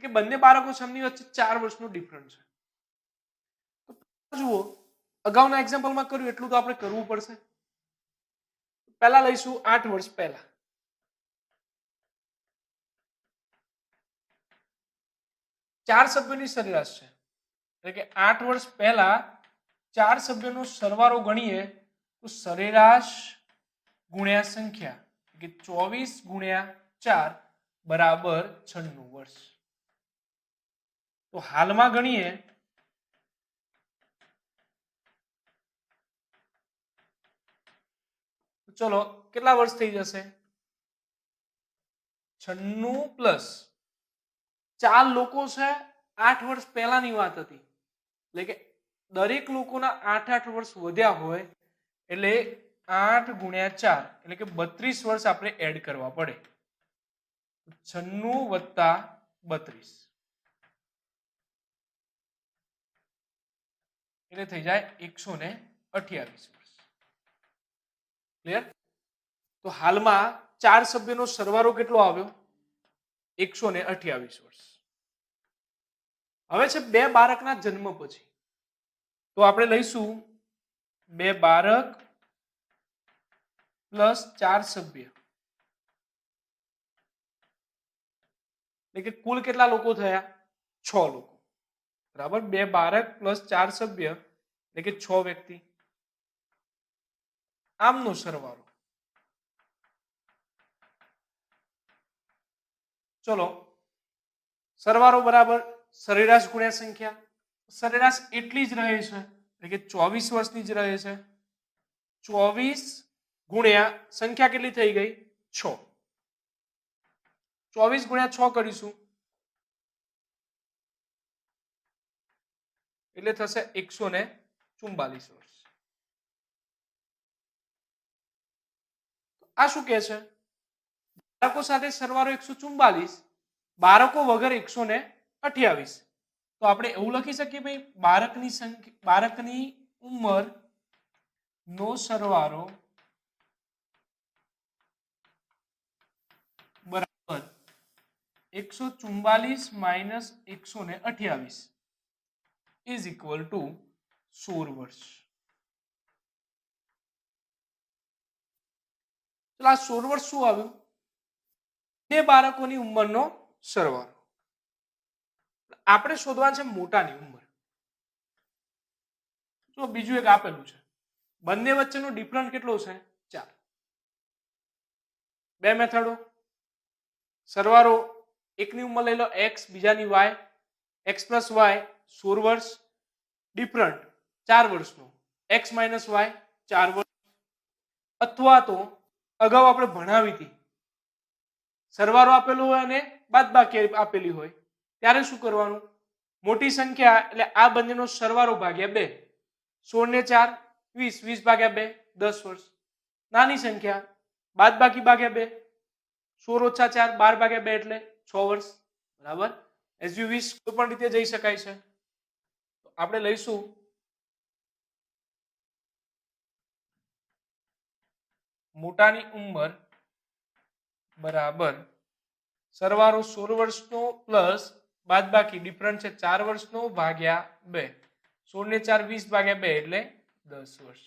કે બંને બાળકો છે એમની વચ્ચે 4 વર્ષનો ડિફરન્સ છે. જુઓ અગાઉના એક્ઝામ્પલમાં કર્યું એટલું તો આપણે કરવું પડશે. પહેલા લઈશું 8 વર્ષ પહેલા. 4 સભ્યોની સરેરાશ છે એટલે કે 8 વર્ષ પહેલા 4 સભ્યોનો સરવાળો ગણીએ તો સરેરાશ ગુણ્યા સંખ્યા કે 24 ગુણ્યા 4 બરાબર 96 વર્ષ. તો હાલમાં ગણીએ ચલો કેટલા વર્ષ થઈ જશે? 96 પ્લસ 4 લોકો છે. 8 વર્ષ પહેલાની વાત હતી એટલે કે દરેક લોકોના 8 વર્ષ વધ્યા હોય એટલે 8 ગુણ્યા 4 એટલે કે 32 વર્ષ આપણે એડ કરવા પડે. 96 વત્તા 32 એટલે થઈ જાય 128 વર્ષ. ક્લિયર? તો હાલમાં 4 સભ્યોનો સરવાળો કેટલો આવ્યો? 128 વર્ષ. હવે છે 2 બાળકના જન્મ પછી. તો આપણે લઈશું 2 બાળક પ્લસ 4 સભ્ય એટલે કે કુલ કેટલા લોકો થયા? 6 લોકો, બરાબર. 2 બાળક પ્લસ 4 સભ્ય એટલે કે 6 વ્યક્તિ. આમનો સરવાળો. ચલો, સરવાળો બરાબર સરેરાશ ગુણ્યા સંખ્યા. સરેરાશ એટલી જ રહે છે એટલે કે 24 વર્ષની જ રહે છે. 24 ગુણ્યા સંખ્યા કેટલી થઈ ગઈ? 6. 24 ગુણ્યા 6 કરીશું એટલે થશે 144 વર્ષ. આ શું કહે છે? બાળકો સાથે સરવાળો 144, બાળકો વગર 128. તો આપણે એવું લખી શકીએ ભાઈ, બાળકની ઉંમર નો સરવાળો બરાબર 144 માઇનસ 128 ઇઝ ઇક્વલ ટુ 16 વર્ષ. તો આ 16 વર્ષ શું આવ્યું? બે બાળકોની ઉંમરનો સરવાળો. આપણે શોધવાનું છે મોટાની ઉંમર. તો બીજું એક આપેલું છે, બંને વચ્ચેનો ડિફરન્સ કેટલો છે? 4. બે મેથડો, સરવાળો એકની ઉંમર લઈ લો x, બીજાની y, x પ્લસ y 16 વર્ષ, ડિફરન્ટ 4 વર્ષનો x માઇનસ y 4 વર્ષ. અથવા તો અગાઉ આપણે ભણાવી હતી, સરવાળો આપેલો હોય અને બાદબાકી આપેલી હોય ત્યારે શું કરવાનું? મોટી સંખ્યા એટલે આ બંનેનો સરવાળો ભાગ્યા 2. 16 ને 4 20, 20 ભાગ્યા 2 10 વર્ષ. નાની સંખ્યા બાદબાકી ભાગ્યા 2, 16 ઓછા 4 12 ભાગ્યા 2 એટલે 6 વર્ષ, બરાબર. એસ યુ વિશ કોઈ પણ રીતે જઈ શકાય છે. તો આપણે લઈશું મોટાની ઉંમર બરાબર સરવાળો 16 વર્ષનો પ્લસ બાદબાકી ડિફરન્સ છે 4 વર્ષનો ભાગ્યા 2. 16 ને 4 20 ભાગ્યા 2 એટલે 10 વર્ષ.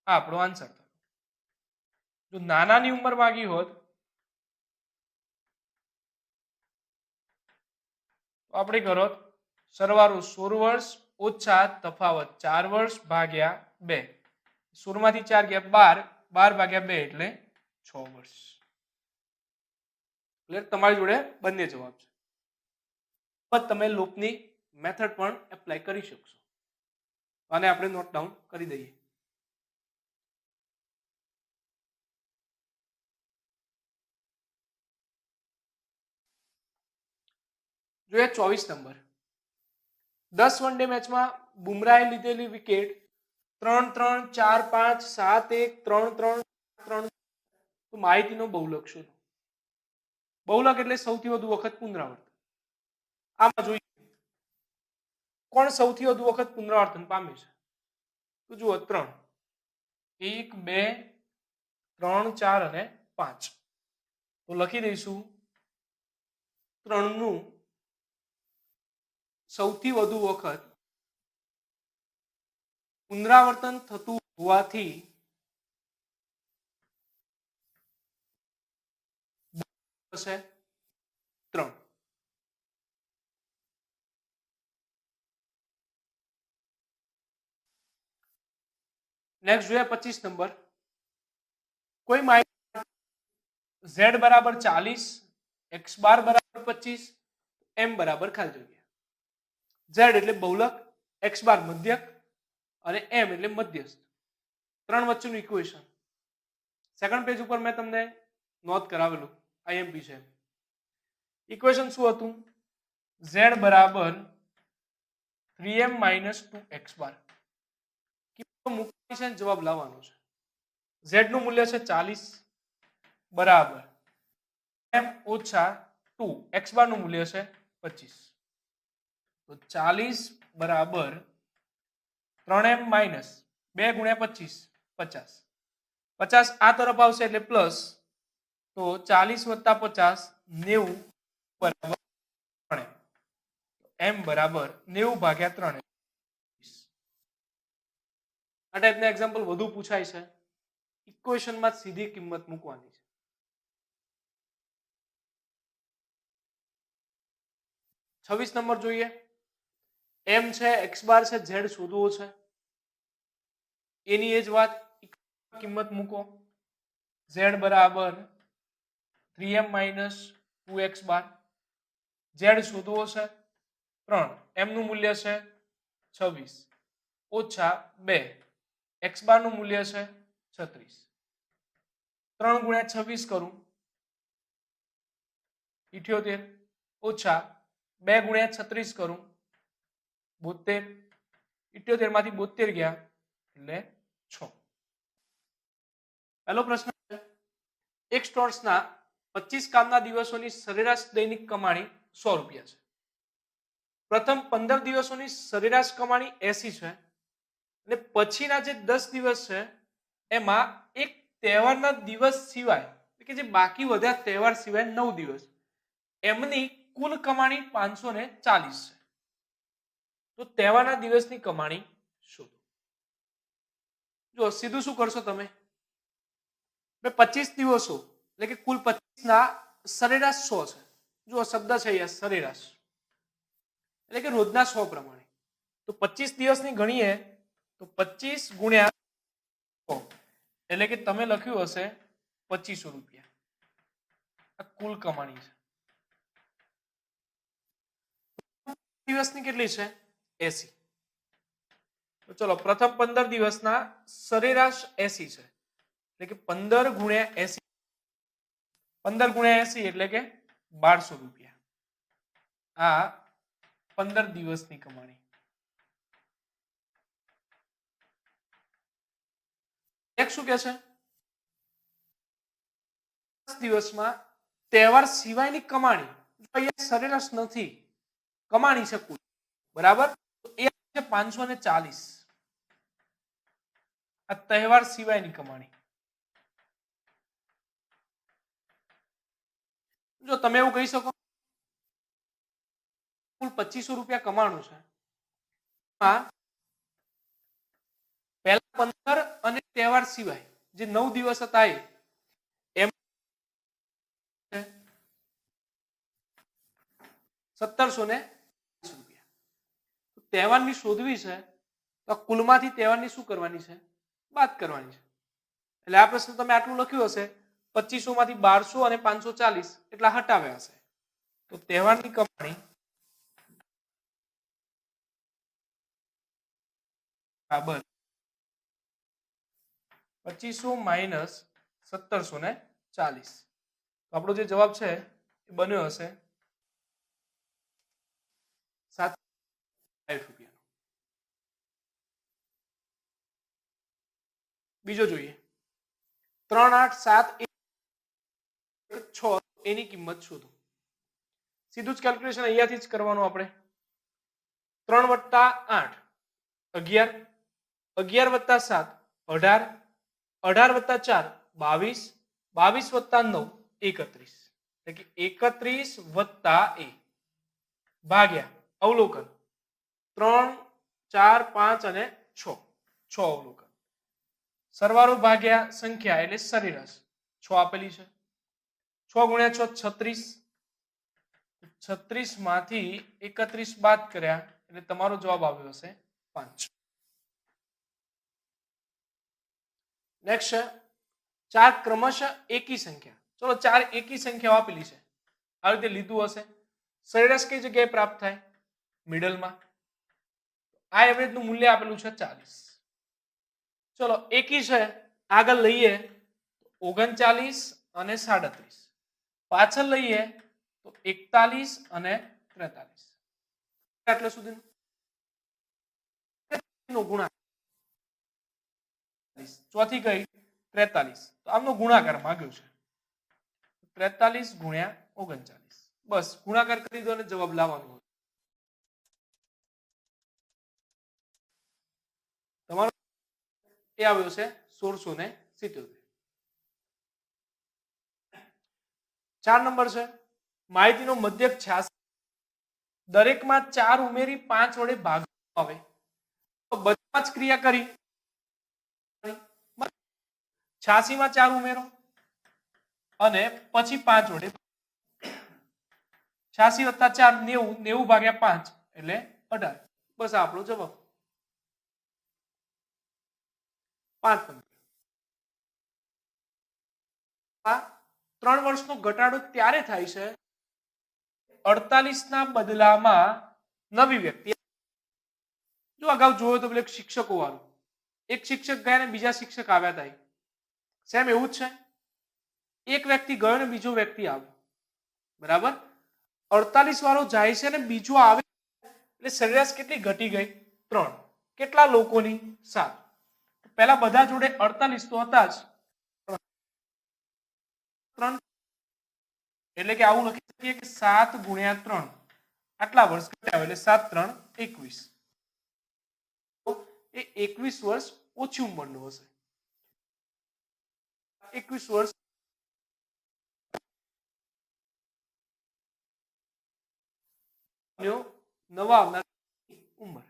આ આપણો આન્સર થયો. જો નાનાની ઉંમર માંગી હોત તો આપણે કરો સરવાળો 16 વર્ષ ઓછા તફાવત 4 વર્ષ ભાગ્યા 2. 16 માંથી 4 ગયા 12, 12 ભાગ્યા 2 એટલે 6 વર્ષ. એટલે તમારી જોડે બંને જવાબ છે. તમે લૂપની મેથડ પણ એપ્લાય કરી શકશો. આને આપણે નોટ ડાઉન કરી દઈએ. જોઈએ 24 નંબર. 10 વન ડે મેચમાં બુમરાહે લીધેલી વિકેટ 3-3, 4-5, 7-1, 3-3, 3. તો માહિતીનો બહુલક શોધો. બહુલક એટલે સૌથી વધુ વખત પુનરાવર્તન. આમાં જોઈએ કોણ સૌથી વધુ વખત પુનરાવર્તન પામે છે? તો જુઓ 3, 1, 2, 3, 4 અને 5. તો લખી દઈશું 3 નું સૌથી વધુ વખત પુનરાવર્તન થતું હોવાથી થશે 3. નેક્સ્ટ જોઈએ 25 નંબર. કોઈ માહિતી z બરાબર 40, x બાર બરાબર 25, m બરાબર ખાલી જગ્યા. z એટલે બહુલક, x બાર મધ્યક અને m એટલે મધ્યસ્થ. ત્રણ વચ્ચેનું ઇક્વેશન. સેકન્ડ પેજ ઉપર મેં તમને નોંધ કરાવેલું, આઈએમપી છે. ઇક્વેશન શું હતું? z બરાબર 3m માઇનસ 2x બાર. જવાબ લાવવાનો છે. z નું મૂલ્ય છે 40 બરાબર m ઓછા 2, x બાર નું મૂલ્ય છે 25. તો 40 બરાબર 3m માઇનસ 2 ગુણ્યા 25 50. 50 આ તરફ આવશે એટલે પ્લસ, તો 40 વત્તા 50 90 બરાબર 3m. m બરાબર 90 ભાગ્યા 3. આ ટાઈપના એક્ઝામ્પલ વધુ પૂછાય છે. ઇક્વેશનમાં સીધી કિંમત મૂકવાની છે. 26 નંબર જોઈએ. એમ છે, એક્સ બાર છે, ઝેડ શોધવો છે. એની એ જ વાત, કિંમત મૂકો. ઝેડ બરાબર 3m માઇનસ 2x બાર. ઝેડ શોધવો છે 3, એમ નું મૂલ્ય છે 26 ઓછા 2, એક્સ બાર નું મૂલ્ય છે 36. 3 ગુણ્યા 26 કરું 78 ઓછા 2 ગુણ્યા 36 કરું 72. 78 માંથી 72 ગયા એટલે 6. પહેલો પ્રશ્ન છે, એક સ્ટોર્સના 25 કામના દિવસોની સરેરાશ દૈનિક કમાણી 100 રૂપિયા છે. પ્રથમ 15 દિવસોની સરેરાશ કમાણી 80 છે અને પછીના જે 10 દિવસ છે એમાં એક તહેવારના દિવસ સિવાય કે જે બાકી વધ્યા તહેવાર સિવાય 9 દિવસ, એમની કુલ કમાણી 540 છે. તો તહેવારના દિવસની કમાણી શોધો. જો સીધું શું કરશો તમે, 25 દિવસો એટલે કે કુલ 25 ના સરેરાશ 100 છે. જો શબ્દ છે અહીંયા સરેરાશ એટલે કે રોજના 100 પ્રમાણે. તો 25 દિવસની ગણીએ તો 25 ગુણ્યા 100 એટલે કે તમે લખ્યું હશે 2500 રૂપિયા. આ કુલ કમાણી છે. દિવસની કેટલી છે 80. તો ચલો પ્રથમ 15 દિવસના સરેરાશ 80 છે એટલે કે 15 ગુણ્યા 80. 15 ગુણ્યા 80 એટલે કે 1200 રૂપિયા. આ 15 દિવસની કમાણી. એક શું કે છે, દિવસમાં તહેવાર સિવાયની કમાણી અહીંયા સરેરાશ નથી, કમાણી છે કુલ, બરાબર. તો એ છે 540. આ તહેવાર સિવાયની કમાણી. જો તમે એવું કહી શકો કુલ 2500 રૂપિયા કમાણું છે, પહેલા 15 અને તહેવાર સિવાય જે 9 દિવસ હતા એમ 1740 રૂપિયા. તહેવારની શોધવી છે તો કુલમાંથી તહેવારની શું કરવાની છે, બાદ કરવાની છે. એટલે આ પ્રશ્ન તમે આટલું લખ્યું હશે 2500 માંથી 1200 અને 540 એટલા હટાવ્યા હશે. તો તહેવારની કમાણી બરાબર 2500 માઇનસ 1740. તો આપણો જે જવાબ છે એ બન્યો હશે 760 રૂપિયા. બીજો જોઈએ, 3, 8, 7, 6 એની કિંમત શોધો. સીધું જ કેલ્ક્યુલેશન અહીંયાથી જ કરવાનું આપણે. 3 વત્તા 8 11, 11 વત્તા 7 18, 18 વત્તા 4 22, 22 વત્તા 9 31. એટલે કે 31 વત્તા 1 ભાગ્યા અવલોકન 3, 4, 5 અને 6, 6 અવલોકન. સરવાળો ભાગ્યા સંખ્યા એટલે સરેરાશ 6 આપેલી છે. 6 ગુણ્યા 6 36. 36 માંથી 31 બાદ કર્યા એટલે તમારો જવાબ આવ્યો હશે 5. નેક્સ્ટ છે 4 ક્રમશઃ એકી સંખ્યા. ચલો 4 એકી સંખ્યાઓ આપેલી છે, આ રીતે લીધું હશે. સરેરાશ કઈ જગ્યાએ પ્રાપ્ત થાય, મિડલમાં. આ એવરેજ નું મૂલ્ય આપેલું છે 40. ચલો એકી છે આગળ લઈએ 39 અને 37, પાછળ લઈએ તો 41 અને 43. આટલે સુધી ગુણાકાર ચોથી કઈ 43. તો આમનો ગુણાકાર માંગ્યો છે 43 ગુણ્યા 39. બસ ગુણાકાર કરી દો અને જવાબ લાવવાનો. તમારો એ આવ્યો છે 1677. 4 નંબર છે, માહિતીનો મધ્યક 86, દરેકમાં 4 ઉમેરી 5 વડે ભાગવામાં આવે તો બધામાં જ ક્રિયા કરી 86 માં 4 ઉમેરો અને પછી 5 વડે 86 વત્તા 4 90, 90 ભાગ્યા 5 એટલે 18. બસ આપણો જવાબ. 5 નંબર. આ 3 વર્ષનો ઘટાડો ત્યારે થાય છે 48 ના બદલામાં નવી વ્યક્તિ. જો અગાઉ જોયો તો પેલું શિક્ષકો વાળું, એક શિક્ષક ગયા ને બીજા શિક્ષક આવ્યા હતા. સેમ એવું જ છે. એક વ્યક્તિ ગયો ને બીજો વ્યક્તિ આવ્યો, બરાબર. 48 વાળો જાય છે ને બીજો આવે એટલે સરેરાશ કેટલી ઘટી ગઈ? 3. કેટલા લોકોની? 7. પહેલા બધા જોડે 48 તો હતા જ, 3 એટલે કે આવું લખી શકીએ કે 7 ગુણ્યા 3 આટલા વર્ષ ઘટ્યા એટલે 7 3 21. એ 21 વર્ષ ઓછી ઉંમરનું હશે. 21 વર્ષ નવા આવનાર ઉંમર.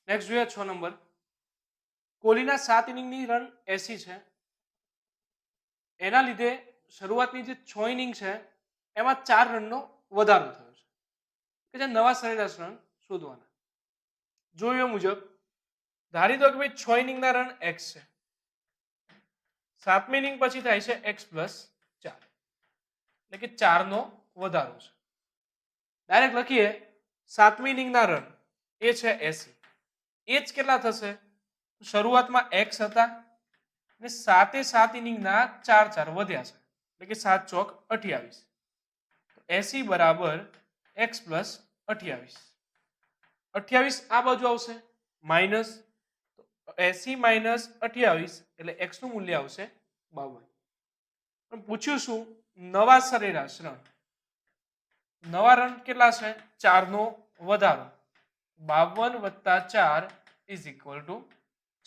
નેક્સ્ટ જોઈએ 6 નંબર. કોહલીના 7 ઇનિંગની રન 80 છે. એના લીધે શરૂઆતની જે 6 ઇનિંગ છે એમાં 4 રનનો વધારો થયો છે કે જે નવા સરેરાશ રન શોધવાના. જોયો મુજબ ધારી દો કે ભાઈ 6 ઇનિંગના રન x છે, 7મી ઇનિંગ પછી થાય છે x પ્લસ 4 એટલે કે 4 નો વધારો છે. ડાયરેક્ટ લખીએ 7મી ઇનિંગના રન એ છે 80. એ જ કેટલા થશે? શરૂઆતમાં x હતા અને 7 ઇનિંગના 4 વધ્યા છે એટલે કે 7 ચોક 28. 80 બરાબર x પ્લસ 28. 28 આ બાજુ આવશે માઇનસ, 80 માઇનસ 28 એટલે x નું મૂલ્ય આવશે 52. પણ પૂછ્યું શું? નવા સરેરાશ રન. નવા રન કેટલા છે? 4 નો વધારો. 52 વત્તા 4 ઇઝ ઇક્વલ ટુ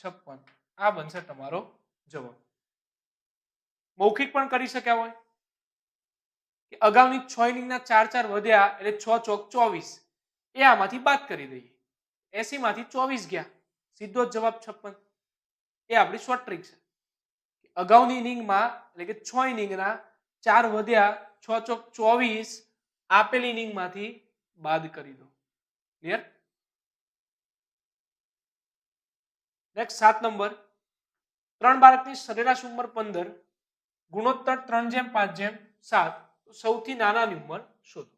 56. આ બનશે તમારો જવાબ. મૌખિક પણ કરી શક્યા હોય કે અગાઉની 6 ઇનિંગના 4 વધ્યા એટલે 6 ચોક 24. એ આમાંથી બાદ કરી દઈએ. 80 માંથી 24 ગયા, સીધો જ જવાબ 56. એ આપણી શોર્ટ ટ્રીક છે. અગાઉની ઇનિંગમાં એટલે કે 6 ઇનિંગના 4 વધ્યા, 6 ચોક 24 આપેલી ઇનિંગમાંથી બાદ કરી દો. ક્લિયર? Next 7 number. 3 બાળકની સરેરાશ ઉંમર 15, ગુણોત્તર 3:5:7, સૌથી નાનાની ઉંમર શોધો.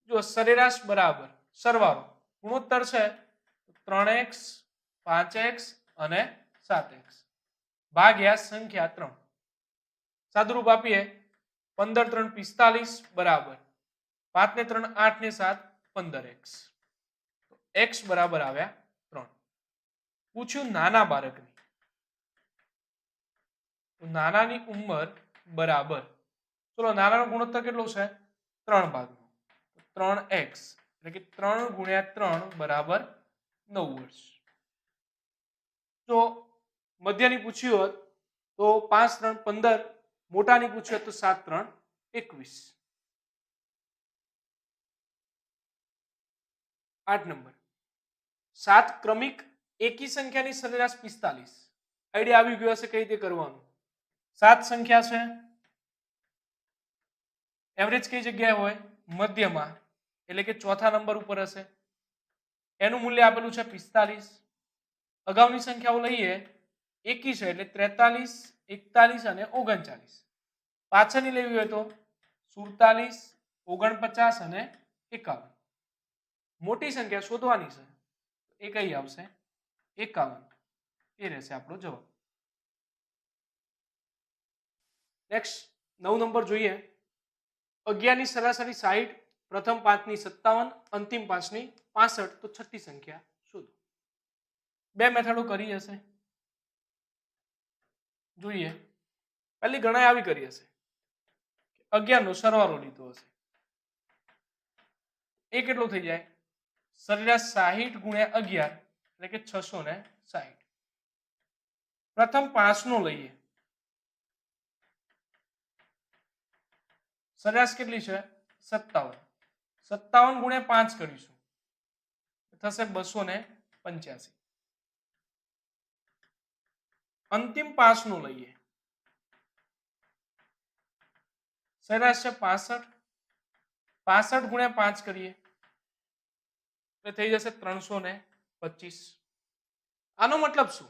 જો સરેરાશ બરાબર સરવાળો, ગુણોત્તર છે 3x 5x અને 7x ભાગ્યા સંખ્યા 3. સાદુરૂપ આપીએ 15 3 45 બરાબર 5 ને 3 8 ને 7 15x. x બરાબર આવ્યા 3. પૂછ્યું નાના બાળકની. નાનાની ઉંમર બરાબર, ચલો નાનાનો ગુણોત્તર કેટલો છે? 3 ભાગનો 3x એટલે કે 3 ગુણ્યા 3 બરાબર 9 વર્ષ. જો મધ્યની પૂછ્યું હોત તો 5 3 15, મોટાની પૂછ્યું હોત તો 7 3 21. 8 નંબર. 7 ક્રમિક એકી સંખ્યાની સરેરાશ 45. આઈડિયા આવી ગયો હશે કઈ રીતે કરવાનું. 7 સંખ્યા છે, એવરેજ કઈ જગ્યાએ હોય? મધ્યમાં એટલે કે ચોથા નંબર ઉપર હશે. એનું મૂલ્ય આપેલું છે 45. અગાઉની સંખ્યાઓ લઈએ, એકી છે એટલે 43 41 અને 39. પાછળની લેવી હોય તો 47 49 અને 51. મોટી સંખ્યા શોધવાની છે, એ કઈ આવશે? 51. એ રહેશે આપણો જવાબ. નેક્સ્ટ 9 નંબર જોઈએ. 11 ની સરાસરી 60, પ્રથમ 5 ની 57, અંતિમ 5 ની 65, તો છઠ્ઠી સંખ્યા શોધો. બે મેથડો કરી હશે, જોઈએ. પહેલી ગણાય આવી કરી હશે, 11 નો સરવાળો લીધો હશે. એ કેટલો થઈ જાય? સરેરાશ 60 ગુણ્યા 11 એટલે કે 660. પ્રથમ 5 નો લઈએ, સરેરાશ કેટલી છે? 57. 57 ગુણ્યા 5 કરીશું થશે 285. અંતિમ 5 નો લઈએ, સરેરાશ છે 65, 65 ગુણ્યા 5 કરીએ એટલે થઈ જશે 325. આનો મતલબ શું?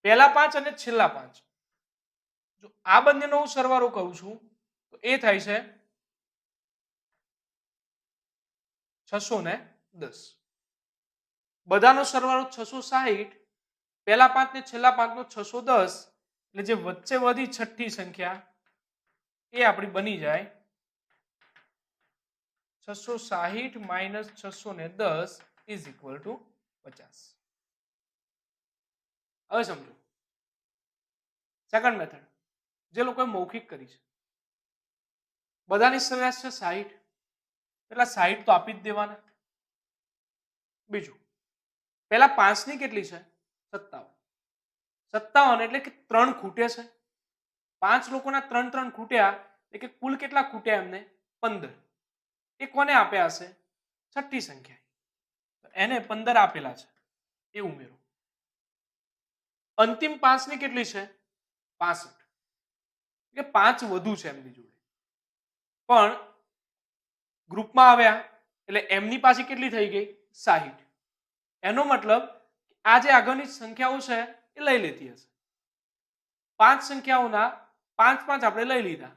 પહેલા 5 અને છેલ્લા 5, જો આ બંનેનો હું સરવાળો કરું છું તો એ થાય છે 610. બધાનો સરવાળો 660, પહેલા 5 ને છેલ્લા 5 નો 610, એટલે જે વચ્ચે વધી છઠ્ઠી સંખ્યા એ આપણી બની જાય 660 માઇનસ 610 ઇઝ ઇક્વલ ટુ 50. હવે સમજો સેકન્ડ મેથડ જે લોકોએ મૌખિક કરી છે. બધાની સરેરાશ છે 60, એટલે 60 તો આપી જ દેવાના. બીજું પહેલા 5 ની કેટલી છે? 57. 57 એટલે કે 3 ખૂટે છે. 5 લોકોના 3 ખૂટ્યા એટલે કે કુલ કેટલા ખૂટ્યા એમને? 15. એ કોને આપ્યા હશે? છઠ્ઠી સંખ્યા, એને 15 આપેલા છે એ ઉમેરો. અંતિમ 5 ની કેટલી છે? 65. એટલે 5 વધુ છે એમની જોડે, પણ ગ્રુપમાં આવ્યા એટલે એમની પાસે કેટલી થઈ ગઈ? 60. એનો મતલબ આ જે આગળની સંખ્યાઓ છે એ લઈ લેતી હશે. 5 સંખ્યાઓના 5 5 આપણે લઈ લીધા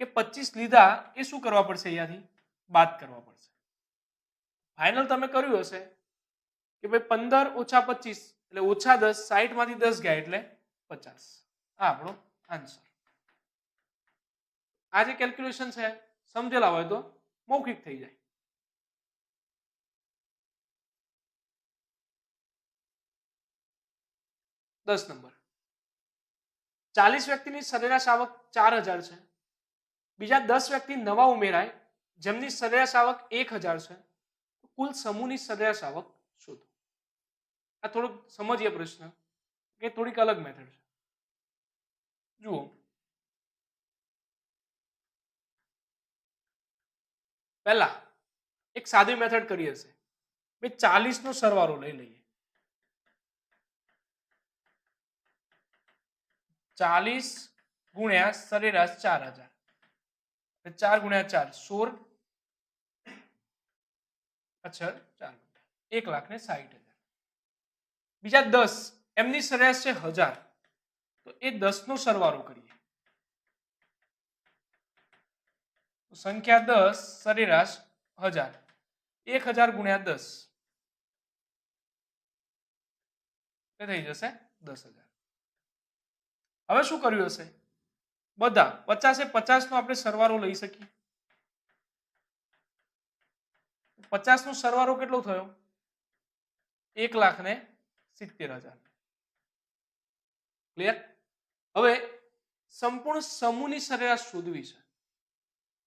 કે 25 લીધા, એ શું કરવા પડશે? અહીંયાથી બાદ કરવા પડશે. ફાઇનલ તમે કર્યું હશે કે ભાઈ 15 ઓછા 25 એટલે ઓછા 10, 60 માંથી 10 ગયા એટલે 50. આ આપણો આન્સર. આ જે કેલ્ક્યુલેશન છે સમજેલા હોય તો મૌખિક થઈ જાય. દસ નંબર, 40 વ્યક્તિની સરેરાશ આવક 4000 છે. બીજા 10 વ્યક્તિ નવા ઉમેરાય જેમની સરેરાશ આવક 1000 છે. કુલ સમૂહની સરેરાશ આવક શોધો. આ થોડુંક સમજીએ પ્રશ્ન કે થોડીક અલગ મેથડ છે. જુઓ, પહેલા એક સાદી મેથડ કરી હશે. 40 નો સરવાળો લઈ લઈએ. 40 ગુણ્યા સરેરાશ 4000, 4 ગુણ્યા 4 16, અચ્છા 1,60,000. બીજા 10 એમની સરેરાશ છે 1000, તો એ 10 નો સરવાળો કરીએ. સંખ્યા 10 સરેરાશ 1000, 1000 ગુણ્યા 10 એ થઈ જશે 10,000. હવે શું કર્યું હશે? બધા 50 એ 50 નો આપણે સરવાળો લઈ શકીએ. 50 નો સરવાળો કેટલો થયો? 1,70,000. ક્લિયર? હવે સંપૂર્ણ સમૂહની સરેરાશ શોધવી છે.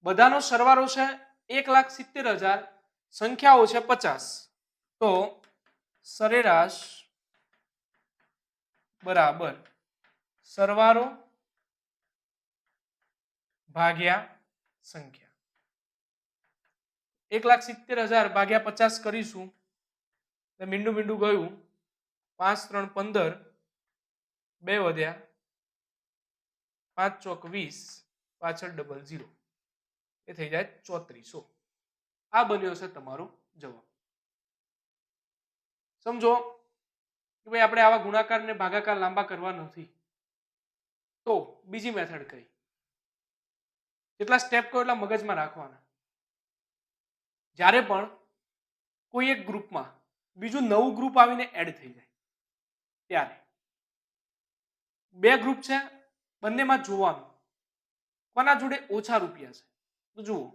બધાનો સરવાળો છે 1,70,000, સંખ્યાઓ છે 50, તો સરેરાશ બરાબર સરવાળો ભાગ્યા સંખ્યા. 1,70,000 ભાગ્યા 50 કરીશું એટલે મીંડું મીંડું ગયું. 5 3 15, 2 વધ્યા, 5 ચોક 20, પાછળ 00, એ થઈ જાય 3400. આ બન્યો છે તમારો જવાબ. સમજો કે ભાઈ આપણે આવા ગુણાકાર ને ભાગાકાર લાંબા કરવા નથી, તો બીજી મેથડ કઈ? જેટલા સ્ટેપ કહો એટલા મગજમાં રાખવાના. જ્યારે પણ કોઈ એક ગ્રુપમાં બીજું નવું ગ્રુપ આવીને એડ થઈ જાય ત્યારે 2 ગ્રુપ છે, બંનેમાં જોવાનું કોના જોડે ઓછા રૂપિયા છે. તો જુઓ,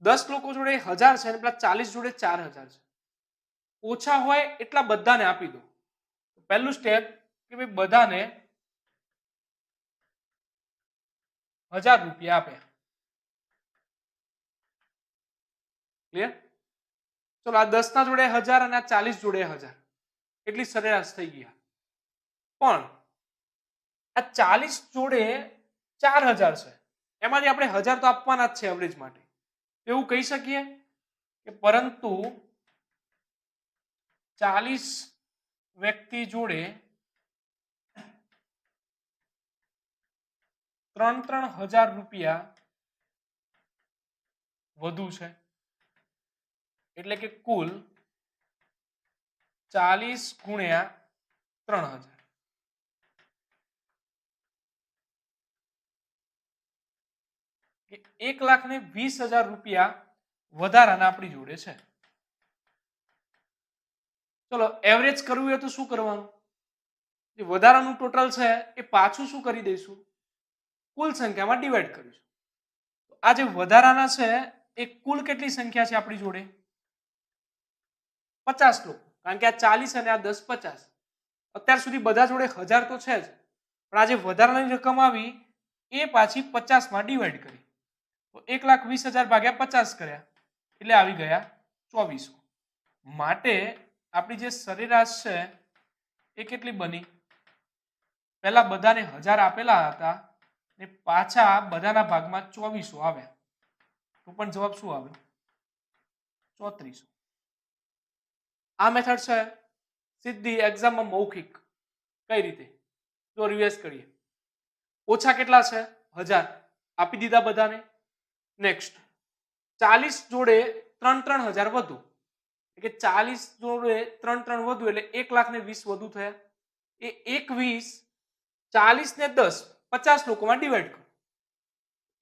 10 લોકો જોડે 1000 છે અને પેલા 40 જોડે 4000 છે. ઓછા હોય એટલા બધાને આપી દો. પહેલું સ્ટેપ કે ભાઈ બધાને 1000 રૂપિયા આપ્યા. ક્લિયર? ચલો, આ 10 ના જોડે 1000 અને આ 40 જોડે 1000, એટલી સરેરાશ થઈ ગયા. પણ આ 40 જોડે 4000 છે, એમાંથી આપણે 1000 તો આપવાના જ છે એવરેજ માટે. એવું કહી શકીએ કે પરંતુ 40 વ્યક્તિ જોડે 3,000 રૂપિયા વધુ છે એટલે કે કુલ 40 ગુણ્યા 3,000 1,20,000 રૂપિયા વધારાના આપણી જોડે છે. ચલો એવરેજ કરવું હોય તો શું કરવાનું? જે વધારાનું ટોટલ છે એ પાછું શું કરી દઈશું? કુલ સંખ્યામાં ડિવાઈડ કરીશું. આ જે વધારાના છે એ કુલ કેટલી સંખ્યા છે આપણી જોડે? 50 લોકો. કારણ કે આ 40 અને આ 10 50. અત્યાર સુધી બધા જોડે 1000 તો છે જ, પણ આ જે વધારાની રકમ આવી એ પાછી 50 માં ડિવાઈડ કરી. તો 1,20,000 ભાગ્યા 50 કર્યા એટલે આવી ગયા 2400. માટે આપણી જે સરેરાશ છે એ કેટલી બની? પહેલા બધાને 1000 આપેલા હતા ને પાછા બધાના ભાગમાં 2400 આવ્યા તો પણ જવાબ શું આવ્યો? 3400. આ મેથડ છે સીધી એક્ઝામમાં મૌખિક. કઈ રીતે? જો રિવાઇઝ કરીએ. ઓછા કેટલા છે? 1000 આપી દીધા બધાને. નેક્સ્ટ 40 જોડે 3,000 વધુ એટલે 40 જોડે 3,000 વધુ એટલે 1,20,000 વધુ થયા. એ 1,20,000 40 ને 10 50 લોકોમાં ડિવાઈડ કરો.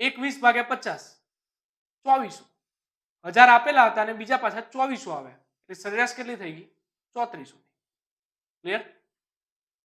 1,20,000 ભાગ્યા 50 2400. 1000 આપેલા હતા અને બીજા પાછા 2400 આવ્યા એટલે સરેરાશ કેટલી થઈ ગઈ? 3400. ક્લિયર?